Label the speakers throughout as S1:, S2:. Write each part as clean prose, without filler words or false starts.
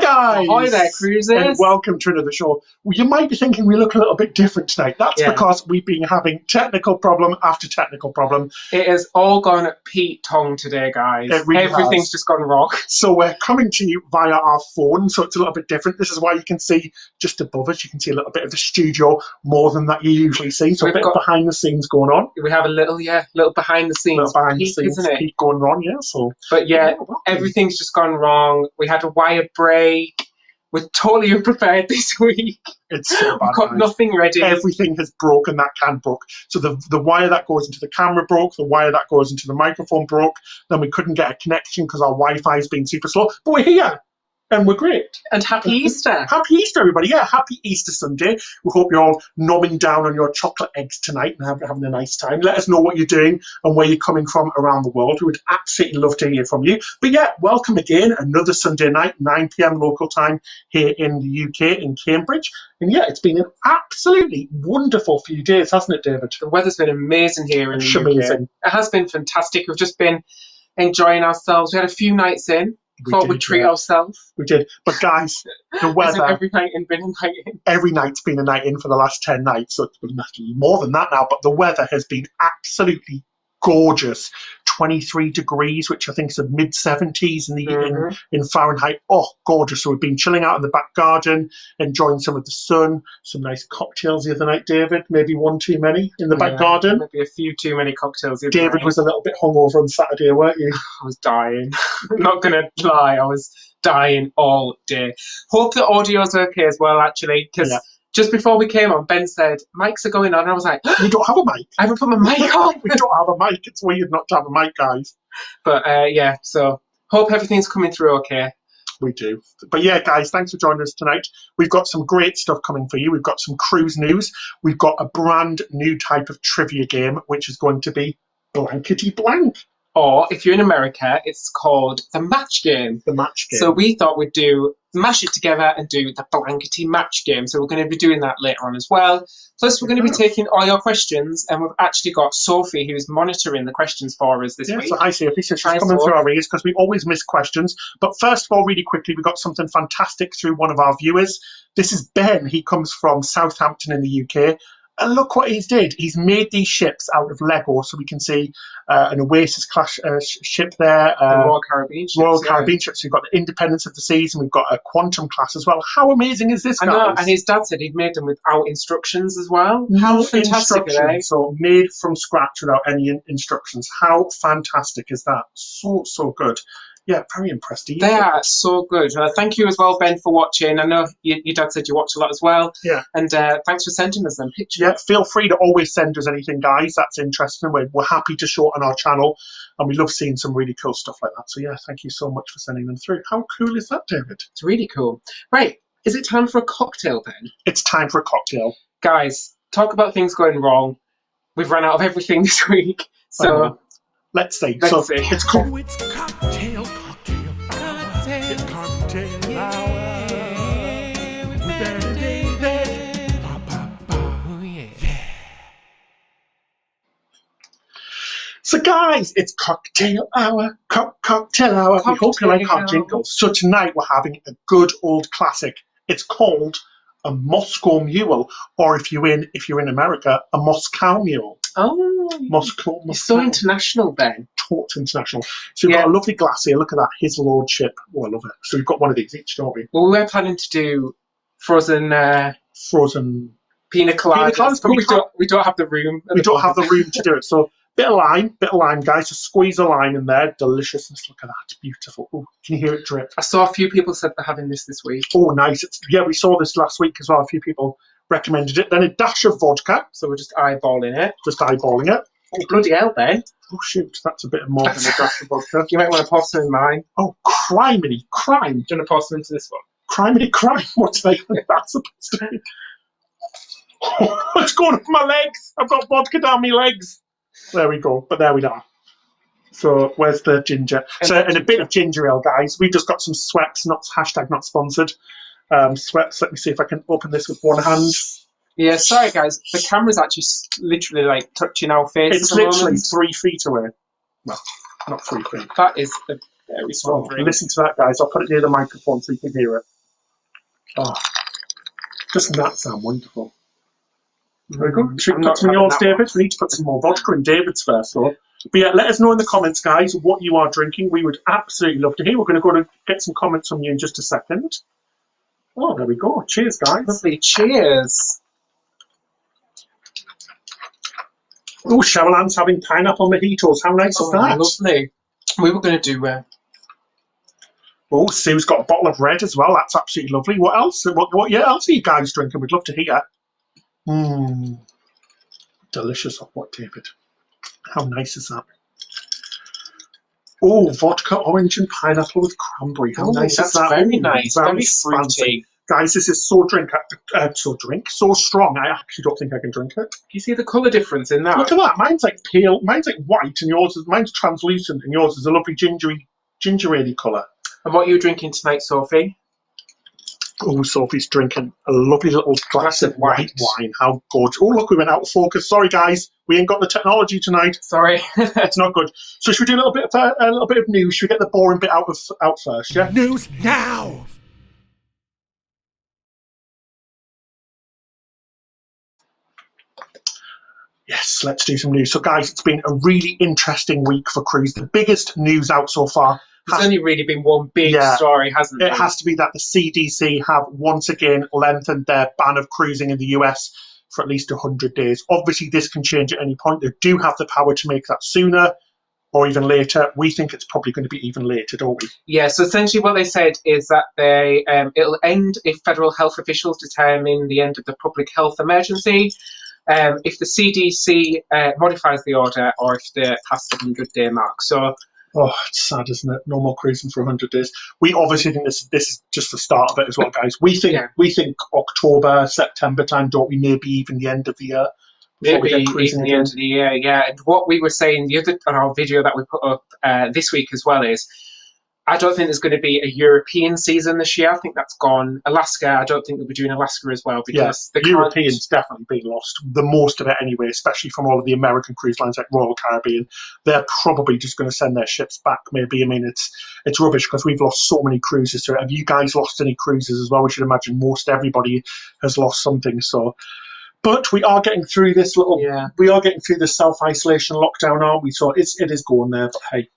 S1: guys!
S2: Ahoy there, cruisers!
S1: And welcome to another show. Well, you might be thinking we look a little bit different tonight. That's because we've been having technical problem after technical problem.
S2: It has all gone Pete Tong today, guys.
S1: It really
S2: Everything's just gone wrong.
S1: So we're coming to you via our phone, so it's a little bit different. This is why you can see just above us, you can see a little bit of the studio more than that you usually see. So a bit of behind the scenes going on.
S2: We have a little behind the scenes peak, isn't it?
S1: Peak going on, yeah. So,
S2: but everything's just gone wrong. We had a wire break. We're totally unprepared this week.
S1: It's so bad.
S2: We've got nothing ready.
S1: Everything has broken that can broke. So the wire that goes into the camera broke, the wire that goes into the microphone broke. Then we couldn't get a connection because our Wi-Fi has been super slow. But we're here. And we're great.
S2: And happy Easter.
S1: Happy Easter, everybody. Yeah, happy Easter Sunday. We hope you're all nomming down on your chocolate eggs tonight and having a nice time. Let us know what you're doing and where you're coming from around the world. We would absolutely love to hear from you. But yeah, welcome again. Another Sunday night, 9 p.m. local time here in the UK, in Cambridge. And yeah, it's been an absolutely wonderful few days, hasn't it, David?
S2: The weather's been amazing here in the UK. It has been fantastic. We've just been enjoying ourselves. We had a few nights in. Thought we'd treat ourselves.
S1: We did. But guys, the weather...
S2: every night in been a night in?
S1: Every night's been a night in for the last 10 nights. So it's been more than that now. But the weather has been absolutely gorgeous. 23 degrees, which I think is mid-70s in Fahrenheit. Oh, gorgeous. So we've been chilling out in the back garden, enjoying some of the sun, some nice cocktails the other night, David. Maybe one too many in the back garden.
S2: Maybe a few too many cocktails the other
S1: David
S2: night.
S1: Was a little bit hungover on Saturday, weren't you?
S2: I was dying. I'm not going to lie. I was dying all day. Hope the audio's okay as well, actually, because... Just before we came on, Ben said, mics are going on. And I was like,
S1: we don't have a mic.
S2: I haven't put my mic on.
S1: We don't have a mic. It's weird not to have a mic, guys.
S2: But so hope everything's coming through okay.
S1: We do. But yeah, guys, thanks for joining us tonight. We've got some great stuff coming for you. We've got some cruise news. We've got a brand new type of trivia game, which is going to be blankety blank.
S2: Or if you're in America, it's called the match game.
S1: The match game.
S2: So we thought we'd mash it together and do the blankety match game. So we're going to be doing that later on as well. Plus, we're going to be taking all your questions, and we've actually got Sophie, who's monitoring the questions for us this week.
S1: So hi, Sophie. So she's coming through our ears because we always miss questions. But first of all, really quickly, we got something fantastic through one of our viewers. This is Ben. He comes from Southampton in the UK. And look what he's did. He's made these ships out of Lego, so we can see an Oasis class ship there.
S2: The Royal Caribbean ships.
S1: Royal Caribbean ships. We've got the Independence of the Seas, and we've got a Quantum class as well. How amazing is this, guys?
S2: I know, and his dad said he'd made them without instructions as well.
S1: How fantastic are they? So made from scratch without any instructions. How fantastic is that? So good. Yeah, very impressed.
S2: They are so good. Thank you as well, Ben, for watching. I know your dad said you watch a lot as well.
S1: Yeah.
S2: And thanks for sending us them pictures.
S1: Yeah, feel free to always send us anything, guys. That's interesting. We're happy to show it on our channel, and we love seeing some really cool stuff like that. So yeah, thank you so much for sending them through. How cool is that, David?
S2: It's really cool. Right, is it time for a cocktail then?
S1: It's time for a cocktail.
S2: Guys, talk about things going wrong. We've run out of everything this week. So...
S1: Let's see. It's called... Oh, it's cocktail hour. We better David. So guys, it's cocktail hour. Cocktail hour. We hope you like our jingles. So tonight we're having a good old classic. It's called a Moscow Mule, or if you're in America, a Moscow Mule.
S2: Oh,
S1: Moscow.
S2: It's so international, Ben.
S1: Taught international. So we've got a lovely glass here. Look at that, His Lordship. Oh, I love it. So we've got one of these each, don't we?
S2: Well, we were planning to do frozen pina coladas, but we don't have the room.
S1: We don't have the room to do it. So bit of lime, guys. Just squeeze a lime in there. Deliciousness. Look at that, beautiful. Oh, can you hear it drip?
S2: I saw a few people said they're having this week.
S1: Oh, nice. We saw this last week as well. A few people recommended it. Then a dash of vodka.
S2: So we're just eyeballing it.
S1: Oh,
S2: bloody hell, Ben.
S1: Oh, shoot. That's a bit more than a dash of vodka.
S2: You might want to pour some in mine.
S1: Oh, criminy, crime.
S2: Do you want to pour some into this one?
S1: Criminy, crime. What's that supposed to be? Oh, it's going up my legs. I've got vodka down my legs. There we go. But there we are. So where's the ginger? And a bit of ginger ale, guys. We've just got some Sweps, not sponsored. Sweps. Let me see if I can open this with one hand.
S2: Yeah, sorry guys, the camera's actually literally like touching our faces.
S1: It's literally 3 feet away. Well, not 3 feet.
S2: That is a very small drink.
S1: Listen to that, guys. I'll put it near the microphone so you can hear it. Oh, doesn't that sound wonderful? Very
S2: Mm,
S1: good. Should
S2: I'm
S1: we
S2: not
S1: put some in
S2: having
S1: yours,
S2: that one.
S1: David? We need to put some more vodka in David's first, though. But yeah, let us know in the comments, guys, what you are drinking. We would absolutely love to hear. We're going to go to get some comments from you in just a second. Oh, there we go. Cheers, guys.
S2: Lovely. Cheers.
S1: Oh, Cheryl Ann's having pineapple mojitos. How nice is
S2: Oh,
S1: that?
S2: lovely. We were going to do...
S1: Oh, Sue's got a bottle of red as well. That's absolutely lovely. What else? What else are you guys drinking? We'd love to hear. Mmm. Delicious. What, David? How nice is that? Oh, vodka, orange, and pineapple with cranberry. How nice is
S2: that's
S1: that?
S2: very
S1: Ooh,
S2: nice. Very fruity.
S1: fancy. Guys, this is so so strong. I actually don't think I can drink it.
S2: Do you see the colour difference in that?
S1: Look at that. Mine's like pale. Mine's like white, and mine's translucent, and yours is a lovely ginger ale colour.
S2: And what are you drinking tonight, Sophie?
S1: Oh, Sophie's drinking a lovely little glass of white wine. How gorgeous. Oh, look, we went out of focus. Sorry, guys. We ain't got the technology tonight.
S2: Sorry.
S1: It's not good. So should we do a little bit of news? Should we get the boring bit out first, yeah?
S3: News now!
S1: Yes, let's do some news. So, guys, it's been a really interesting week for cruise. The biggest news out so far
S2: There's only really been one big story, hasn't there?
S1: It has to be that the CDC have once again lengthened their ban of cruising in the US for at least 100 days. Obviously, this can change at any point. They do have the power to make that sooner or even later. We think it's probably going to be even later, don't we?
S2: Yeah, so essentially what they said is that it'll end if federal health officials determine the end of the public health emergency, if the CDC modifies the order, or if they're past the 100-day mark. So,
S1: oh, it's sad, isn't it? No more cruising for 100 days. We obviously think this is just the start of it as well, guys. We think October, September time, don't we? Maybe even the end of the year.
S2: Maybe even the end of the year, yeah. And what we were saying on our video that we put up this week as well is, I don't think there's going to be a European season this year. I think that's gone. Alaska, I don't think they'll be doing Alaska as well, because
S1: the Europeans definitely being lost. The most of it anyway, especially from all of the American cruise lines like Royal Caribbean. They're probably just going to send their ships back, maybe. I mean, it's rubbish because we've lost so many cruises to it. Have you guys lost any cruises as well? We should imagine most everybody has lost something. So, but we are getting through this we are getting through this self-isolation lockdown, aren't we? So it is going there,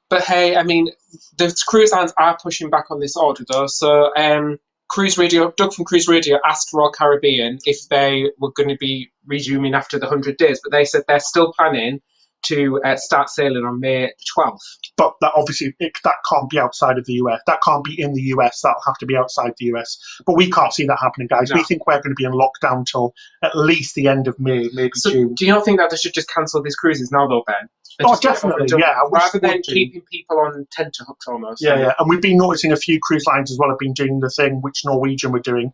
S1: but hey.
S2: I mean, the cruise lines are pushing back on this order though. So Doug from Cruise Radio asked Royal Caribbean if they were going to be resuming after the 100 days, but they said they're still planning to start sailing on May 12th.
S1: But that obviously that can't be outside of the US. That can't be in the US. That'll have to be outside the US. But we can't see that happening, guys. No. We think we're going to be in lockdown till at least the end of May, maybe June.
S2: Do you not think that they should just cancel these cruises now, though, Ben?
S1: Oh, definitely, yeah.
S2: Rather than keeping people on tenterhooks almost.
S1: Yeah. And we've been noticing a few cruise lines as well have been doing the thing which Norwegian were doing,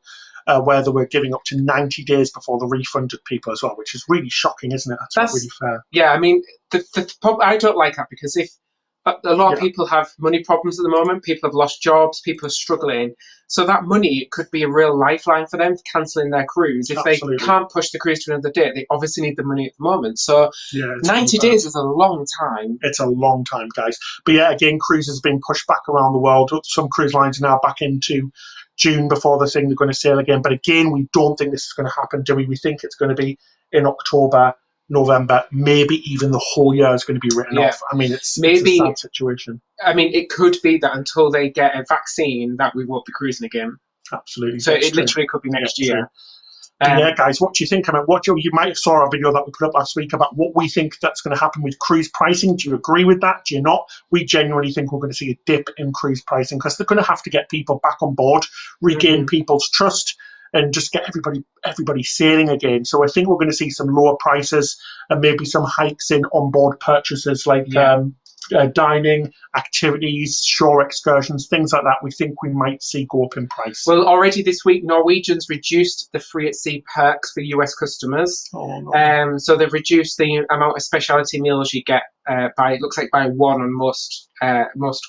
S1: where they were giving up to 90 days before the refunded people as well, which is really shocking, isn't it? That's not really fair.
S2: Yeah, I mean, I don't like that, because if a lot of people have money problems at the moment, people have lost jobs, people are struggling, so that money could be a real lifeline for them cancelling their cruise. If they can't push the cruise to another date, they obviously need the money at the moment. So 90 days is a long time.
S1: It's a long time, guys. But yeah, again, cruises have been pushed back around the world. Some cruise lines are now back into June before the thing they're going to sail again. But again, we don't think this is going to happen, do we? We think it's going to be in October, November, maybe even the whole year is going to be written off. I mean, it's a sad situation.
S2: I mean, it could be that until they get a vaccine that we won't be cruising again.
S1: Absolutely.
S2: So it literally could be next year.
S1: Yeah, guys, what do you think? I mean, you might have saw our video that we put up last week about what we think that's going to happen with cruise pricing. Do you agree with that? Do you not? We genuinely think we're going to see a dip in cruise pricing, because they're going to have to get people back on board, regain people's trust, and just get everybody sailing again. So I think we're going to see some lower prices and maybe some hikes in onboard purchases, like dining, activities, shore excursions, things like that. We think we might see go up in price.
S2: Well, already this week, Norwegian's reduced the free at sea perks for US customers.
S1: Oh, no.
S2: So they've reduced the amount of specialty meals you get by one on most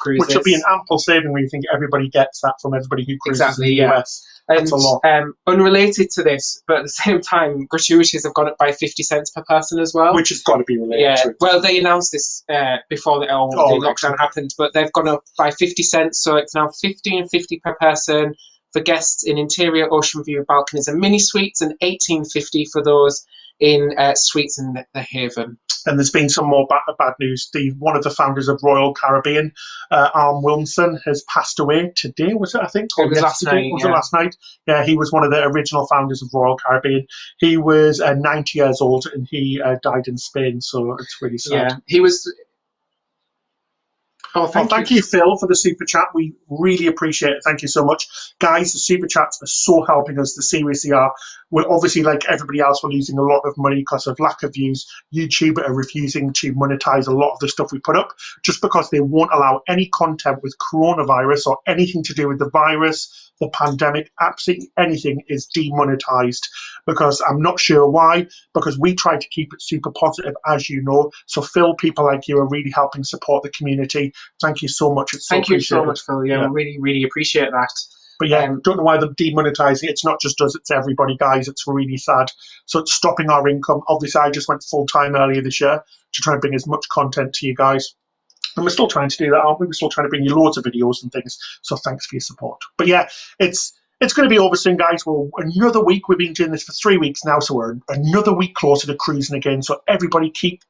S2: cruises.
S1: Which will be an ample saving when you think everybody gets that from everybody who cruises in the US. That's a lot.
S2: Unrelated to this, but at the same time, gratuities have gone up by 50 cents per person as well.
S1: Which has got to be related to it.
S2: Well, they announced this before the lockdown happened, but they've gone up by 50 cents, so it's now $15.50 per person for guests in interior ocean view balconies and mini suites, and $18.50 for those in suites in the Haven.
S1: And there's been some more bad news. One of the founders of Royal Caribbean, Arm Wilmson, has passed away today, was it, I think?
S2: It was last night.
S1: Was it last night? Yeah, he was one of the original founders of Royal Caribbean. He was 90 years old and he died in Spain, so it's really sad.
S2: Yeah, he was... Oh,
S1: thank you, Phil, for the super chat. We really appreciate it. Thank you so much. Guys, the super chats are so helping us. They seriously are. We're obviously, like everybody else, we're losing a lot of money because of lack of views. YouTube are refusing to monetize a lot of the stuff we put up just because they won't allow any content with coronavirus or anything to do with the virus, the pandemic, absolutely anything is demonetized, because I'm not sure why, because we try to keep it super positive, as you know. So Phil, people like you are really helping support the community. Thank you so much. It's so
S2: Thank you so much, Phil. Yeah, we really, really appreciate that.
S1: But yeah, don't know why they're demonetizing it. It's not just us, it's everybody, guys. It's really sad. So it's stopping our income. Obviously, I just went full-time earlier this year to try and bring as much content to you guys. And we're still trying to do that, aren't we? We're still trying to bring you loads of videos and things. So thanks for your support. But yeah, it's going to be over soon, guys. We're another week. We've been doing this for 3 weeks now, so we're another week closer to cruising again. So everybody keep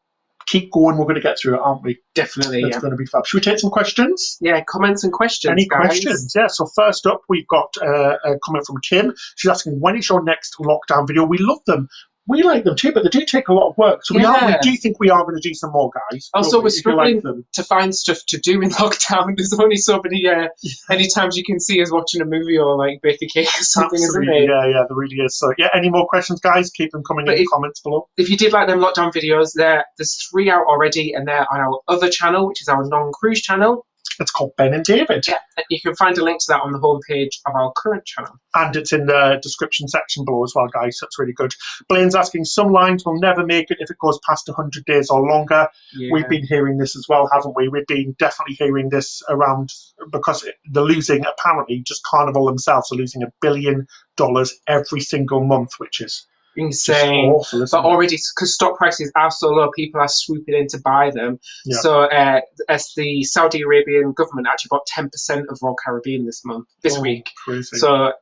S1: going. We're going to get through it, aren't we?
S2: Definitely.
S1: It's going to be fab. Should we take some questions?
S2: Yeah, comments and questions.
S1: Any
S2: guys?
S1: questions? Yeah. So first up, we've got a comment from Kim. She's asking, when is your next lockdown video? We love them. We like them too, but they do take a lot of work. So we do think we are going to do some more, guys.
S2: Also, we're struggling to find stuff to do in lockdown. There's only so many times you can see us watching a movie or like bake a cake or something, isn't there?
S1: Yeah, there really is. So yeah, any more questions, guys? Keep them coming in the comments below.
S2: If you did like them lockdown videos, there's 3 out already, and they're on our other channel, which is our non-cruise channel.
S1: It's called Ben and David.
S2: Yeah, you can find a link to that on the homepage of our current channel.
S1: And it's in the description section below as well, guys. That's really good. Blaine's asking, some lines will never make it if it goes past 100 days or longer. Yeah. We've been hearing this as well, haven't we? We've been definitely hearing this around, because they're losing, apparently, just Carnival themselves are losing $1 billion every single month, which is
S2: insane.
S1: Awful,
S2: but already, because stock prices are so low, people are swooping in to buy them. Yeah. So as the Saudi Arabian government actually bought 10% of Royal Caribbean this week.
S1: Crazy.
S2: So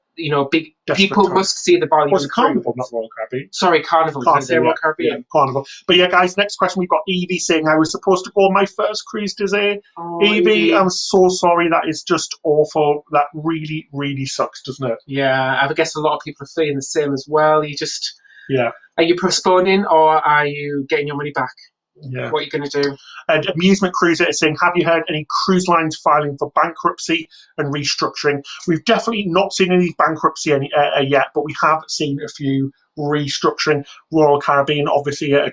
S2: big people must see the value.
S1: Was it Carnival, not Royal Caribbean?
S2: Sorry, Carnival. Did I say Royal Caribbean?
S1: Yeah, Carnival. But yeah, guys, next question, we've got Evie saying, I was supposed to go on my first cruise today. Evie, I'm so sorry. That is just awful. That really, really sucks, doesn't it?
S2: Yeah, I guess a lot of people are feeling the same as well.
S1: Yeah.
S2: Are you postponing or are you getting your money back?
S1: Yeah.
S2: What are you going to do?
S1: And Amusement Cruiser is saying, have you heard any cruise lines filing for bankruptcy and restructuring? We've definitely not seen any bankruptcy yet, but we have seen a few restructuring. Royal Caribbean obviously are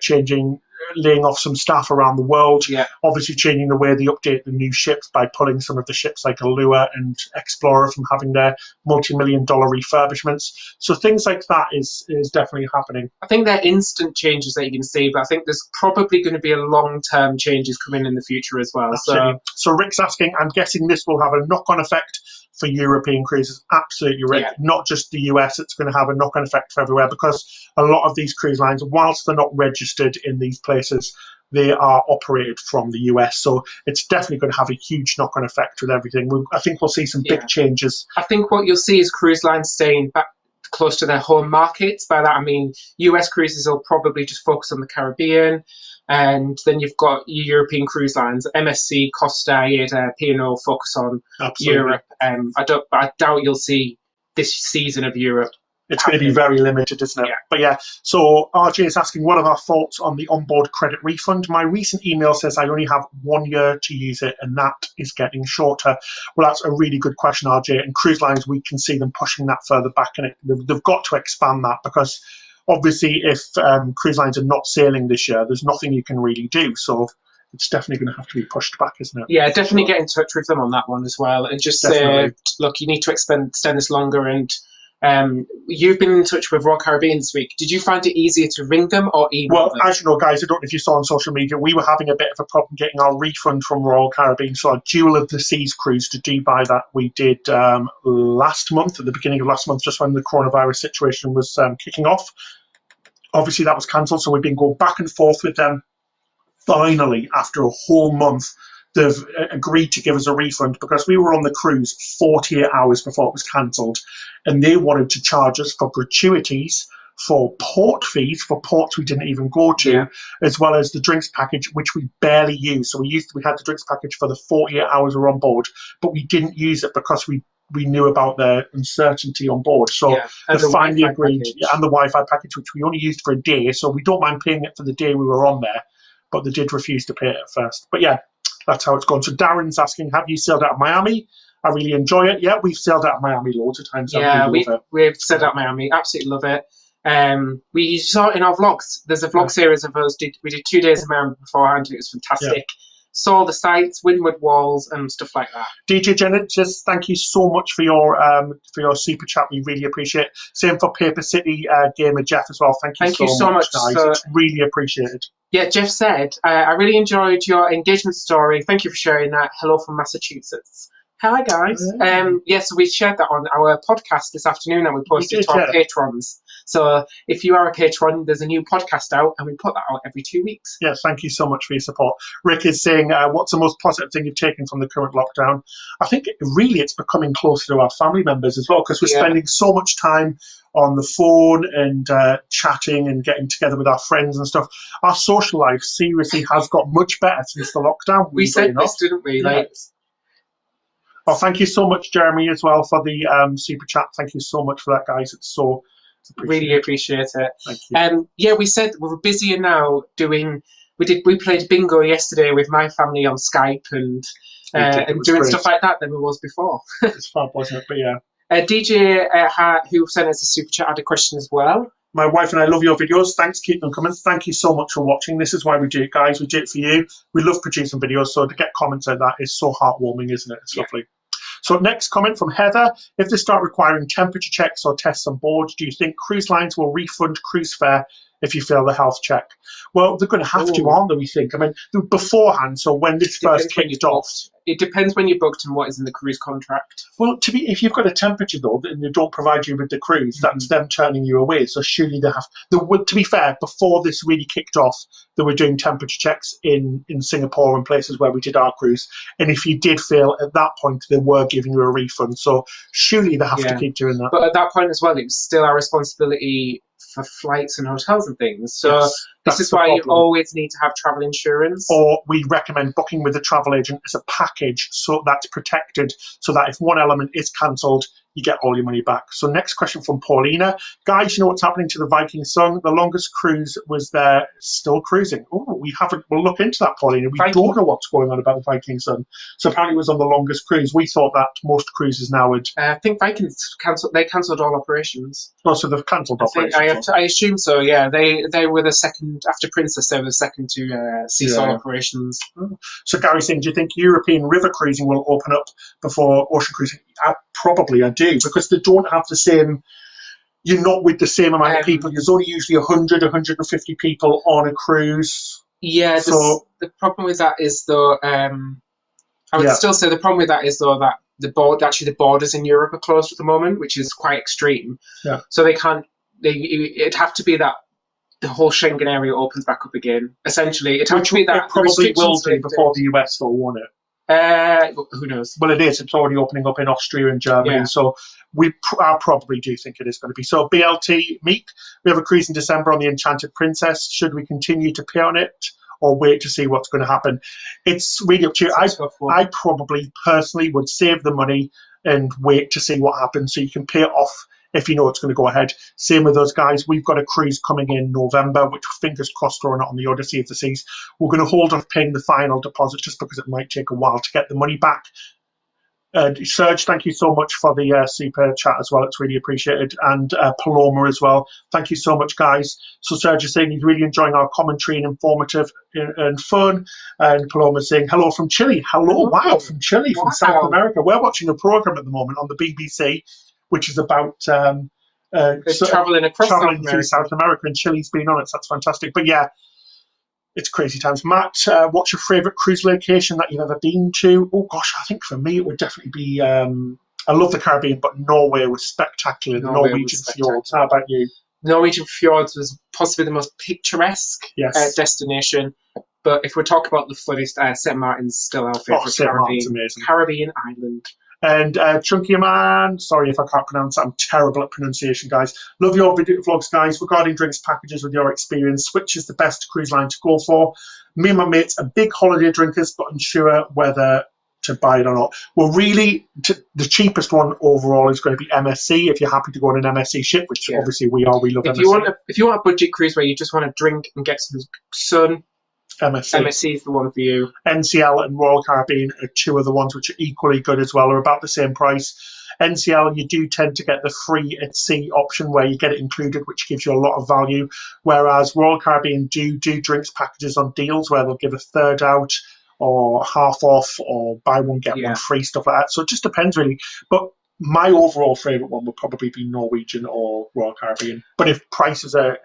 S1: laying off some staff around the world. Yeah. Obviously changing the way they update the new ships by pulling some of the ships like Allure and Explorer from having their multi-million-dollar refurbishments. So things like that is definitely happening.
S2: I think they're instant changes that you can see, but I think there's probably going to be a long-term changes coming in the future as well.
S1: So Rick's asking, I'm guessing this will have a knock-on effect for European cruises. Absolutely, Rick. Yeah. Not just the US, it's going to have a knock-on effect for everywhere, because a lot of these cruise lines, whilst they're not registered in these places, they are operated from the US. So it's definitely going to have a huge knock-on effect with everything. I think we'll see some big changes.
S2: I think what you'll see is cruise lines staying back close to their home markets. By that I mean US cruises will probably just focus on the Caribbean. And then you've got European cruise lines, MSC, Costa, AIDA, P&O focus on Europe. I doubt you'll see this season of Europe.
S1: It's going to be very limited, isn't it? Yeah. But yeah, so RJ is asking, what are our thoughts on the onboard credit refund? My recent email says I only have 1 year to use it, and that is getting shorter. Well, that's a really good question, RJ. And cruise lines, we can see them pushing that further back, and they've got to expand that, because obviously, if cruise lines are not sailing this year, there's nothing you can really do. So it's definitely going to have to be pushed back, isn't it?
S2: Yeah, definitely get in touch with them on that one as well. And just say, look, you need to extend this longer. And you've been in touch with Royal Caribbean this week. Did you find it easier to ring them or email them?
S1: As you know, guys, I don't know if you saw on social media, we were having a bit of a problem getting our refund from Royal Caribbean. So our Jewel of the Seas cruise to Dubai that we did last month, at the beginning of last month, just when the coronavirus situation was kicking off. Obviously, that was cancelled, so we've been going back and forth with them. Finally, after a whole month, they've agreed to give us a refund because we were on the cruise 48 hours before it was cancelled, and they wanted to charge us for gratuities, for port fees, for ports we didn't even go to, as well as the drinks package, which we barely used. So we had the drinks package for the 48 hours we were on board, but we didn't use it because we knew about the uncertainty on board. So they finally agreed, and the Wi-Fi package, which we only used for a day. So we don't mind paying it for the day we were on there, but they did refuse to pay it at first. But yeah, that's how it's gone. So Darren's asking, have you sailed out of Miami? I really enjoy it. Yeah, we've sailed out of Miami loads of times.
S2: Yeah, we've sailed out of Miami. Absolutely love it. We saw it in our vlogs. There's a vlog series of us. We did 2 days in Miami beforehand. It was fantastic. Yeah. Saw the sights, windward walls, and stuff like that.
S1: DJ Janet, just thank you so much for your super chat. We really appreciate it. Same for Paper City Gamer Jeff as well. Thank you so much, guys. It's really appreciated.
S2: Yeah, Jeff said, I really enjoyed your engagement story. Thank you for sharing that. Hello from Massachusetts. Hi, guys. So we shared that on our podcast this afternoon and we posted to our patrons. So if you are a patron, there's a new podcast out and we put that out every 2 weeks.
S1: Yes, thank you so much for your support. Rick is saying, what's the most positive thing you've taken from the current lockdown? I think it's becoming closer to our family members as well, because we're spending so much time on the phone and chatting and getting together with our friends and stuff. Our social life seriously has got much better since the lockdown.
S2: We said this, didn't we?
S1: Yeah. Oh, thank you so much, Jeremy, as well, for the super chat. Thank you so much for that, guys. It's so
S2: really appreciate it.
S1: Thank you.
S2: We said we were busier now doing. We played bingo yesterday with my family on Skype and doing stuff like that than we was before.
S1: It's fun, wasn't it? But yeah.
S2: DJ who sent us a super chat had a question as well.
S1: My wife and I love your videos. Thanks, keep them coming. Thank you so much for watching. This is why we do it, guys. We do it for you. We love producing videos, so to get comments like that is so heartwarming, isn't it? It's lovely. So next comment from Heather. If they start requiring temperature checks or tests on board, do you think cruise lines will refund cruise fare if you fail the health check? Well, they're going to have to, aren't they, we think? I mean, beforehand, so when this first kicked off.
S2: It depends when you booked and what is in the cruise contract.
S1: Well, if you've got a temperature, though, and they don't provide you with the cruise, that's them turning you away. So surely they have... to be fair, before this really kicked off, they were doing temperature checks in Singapore and places where we did our cruise. And if you did fail at that point, they were giving you a refund. So surely they have to keep doing that.
S2: But at that point as well, it was still our responsibility for flights and hotels and things. So this is why you always need to have travel insurance.
S1: Or we recommend booking with a travel agent as a package, so that's protected, so that if one element is cancelled, you get all your money back. So next question from Paulina. Guys, you know what's happening to the Viking Sun? The longest cruise was there, still cruising. Oh, we'll look into that, Paulina. We don't know what's going on about the Viking Sun. So apparently it was on the longest cruise. We thought that most cruises now would...
S2: I think Vikings cancelled all operations.
S1: Oh, so they've cancelled operations.
S2: I assume so, yeah. They were the second, after Princess, they were the second to cease all operations.
S1: So Gary's saying, do you think European river cruising will open up before ocean cruising? Probably I do, because they don't have the same... You're not with the same amount of people. There's only usually 100, 150 people on a cruise.
S2: Yeah, so the problem with that is, though, I would still say the problem with that is, though, that the borders in Europe are closed at the moment, which is quite extreme.
S1: Yeah.
S2: So it'd have to be that the whole Schengen area opens back up again. Essentially, it'd have to be that.
S1: It probably will do before the US will, won't it?
S2: Who knows?
S1: Well, it is. It's already opening up in Austria and Germany, so I probably do think it is going to be. So BLT, Meek, we have a cruise in December on the Enchanted Princess. Should we continue to pay on it or wait to see what's going to happen? It's really up to you. I probably personally would save the money and wait to see what happens, so you can pay it off if you know it's going to go ahead. Same with those guys. We've got a cruise coming in November, which fingers crossed are not on the Odyssey of the Seas. We're going to hold off paying the final deposit just because it might take a while to get the money back. Serge, thank you so much for the super chat as well. It's really appreciated. And Paloma as well. Thank you so much, guys. So Serge is saying he's really enjoying our commentary and informative and fun. And Paloma saying hello from Chile. Hello, wow, from Chile, from South America. We're watching a program at the moment on the BBC, which is about
S2: traveling
S1: through South America, and Chile's been on it, so that's fantastic. But yeah, it's crazy times. Matt, what's your favourite cruise location that you've ever been to? Oh gosh, I think for me it would definitely be, I love the Caribbean, but Norway was spectacular, the Norwegian fjords. How about you?
S2: Norwegian fjords was possibly the most picturesque destination. But if we're talking about the floodist, St. Martin's still our favourite
S1: St. Martin's amazing.
S2: Caribbean island.
S1: And Chunky Man, sorry if I can't pronounce it, I'm terrible at pronunciation, guys. Love your video vlogs, guys. Regarding drinks packages with your experience, which is the best cruise line to go for? Me and my mates are big holiday drinkers, but unsure whether to buy it or not. Well, really, the cheapest one overall is going to be MSC. If you're happy to go on an MSC ship, which obviously we are, we love MSC.
S2: If you want a budget cruise where you just want to drink and get some sun, MSC is the one for you.
S1: NCL and Royal Caribbean are two of the ones which are equally good as well, are about the same price. NCL, you do tend to get the free at sea option where you get it included, which gives you a lot of value, whereas Royal Caribbean do drinks packages on deals where they'll give a third out or half off or buy one get one free, stuff like that. So it just depends really. But my overall favourite one would probably be Norwegian or Royal Caribbean. But if price is a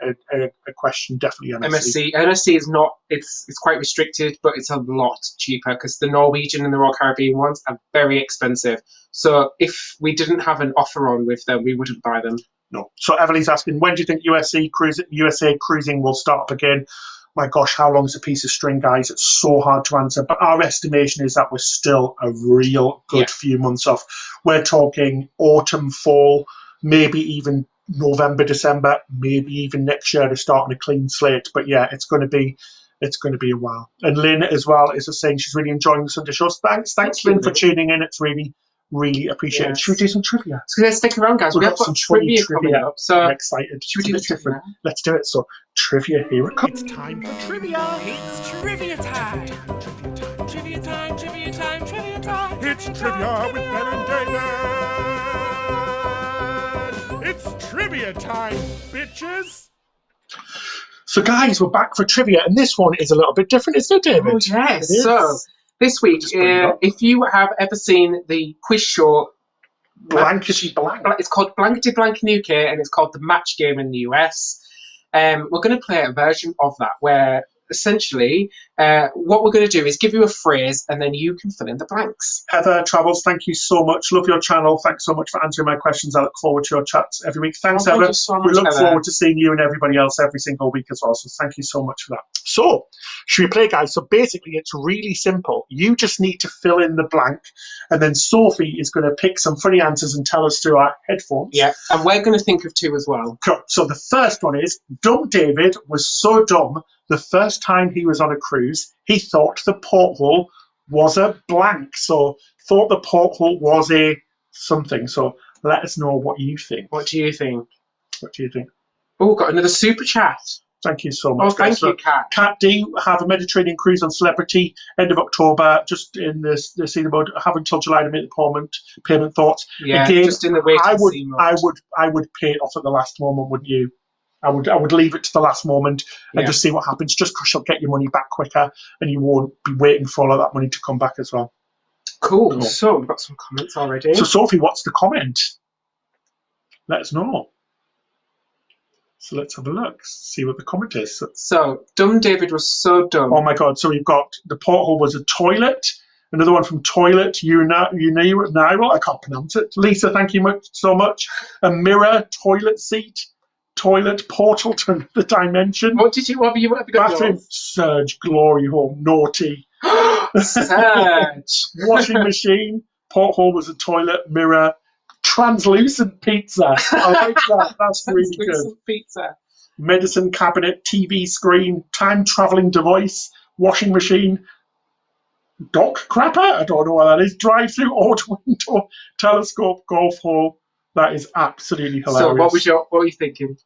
S1: question, definitely MSC.
S2: MSC is not, it's quite restricted, but it's a lot cheaper because the Norwegian and the Royal Caribbean ones are very expensive. So if we didn't have an offer on with them, we wouldn't buy them.
S1: No. So Evelyn's asking, when do you think USA cruising will start up again? My gosh, how long is a piece of string, guys? It's so hard to answer. But our estimation is that we're still a real good few months off. We're talking autumn, fall, maybe even November, December, maybe even next year to start on a clean slate. But yeah, it's going to be a while. And Lynn as well is saying she's really enjoying the Sunday shows. Thanks Lynn, for tuning in. It's really appreciated. Yes. Should we do some trivia?
S2: So let's stick around, guys. We've got some trivia coming up. So
S1: I'm excited.
S2: Should we do trivia?
S1: Let's do it. So trivia, here it comes.
S3: It's time for trivia. It's trivia time. Trivia time. Trivia time. Trivia time. It's trivia with Ben and David. It's trivia time, bitches.
S1: So guys, we're back for trivia, and this one is a little bit different, isn't it, David?
S2: Oh yes. So this week, if you have ever seen the quiz show
S1: Blankety Blank,
S2: it's called Blankety Blank in the UK and it's called the Match Game in the US. We're going to play a version of that where essentially what we're going to do is give you a phrase and then you can fill in the blanks.
S1: Heather Travels, thank you so much. Love your channel. Thanks so much for answering my questions. I look forward to your chats every week. Thanks, Heather.
S2: Thank you so much,
S1: we look
S2: Heather.
S1: forward to seeing you and everybody else every single week as well. So thank you so much for that. So, should we play, guys? So basically, it's really simple. You just need to fill in the blank, and then Sophie is going to pick some funny answers and tell us through our headphones.
S2: Yeah, and we're going to think of two as well.
S1: Cool. So the first one is, Dumb David was so dumb the first time he was on a cruise, he thought the porthole was a blank. So thought the porthole was a something. So let us know what you think.
S2: What do you think?
S1: What do you think?
S2: Oh, got another super chat.
S1: Thank you so much.
S2: Oh, thank you, Kat.
S1: Kat D, have a Mediterranean cruise on Celebrity, end of October, just in the scene mode. Have until July to make the payment thoughts.
S2: Yeah,
S1: again,
S2: just in the wait
S1: I
S2: mode.
S1: would pay it off at the last moment, wouldn't you? I would leave it to the last moment and just see what happens, just because you'll get your money back quicker and you won't be waiting for all of that money to come back as well.
S2: Cool. So we've got some comments already.
S1: So Sophie, what's the comment? Let us know. So let's have a look, see what the comment is.
S2: So, Dumb David was so dumb.
S1: Oh my God, so we've got the porthole was a toilet, another one from Toilet, Uniro, I can't pronounce it. Lisa, thank you so much. A mirror, toilet seat, toilet, portal to the dimension.
S2: What have you got?
S1: Bathroom, Surge, glory hole, naughty.
S2: Surge.
S1: Washing machine, porthole was a toilet, mirror, translucent pizza. I like that. That's really good.
S2: Translucent pizza.
S1: Medicine cabinet, TV screen, time traveling device, washing machine, dock crapper. I don't know what that is. Drive through auto window, telescope, golf hole. That is absolutely hilarious.
S2: So what were you thinking?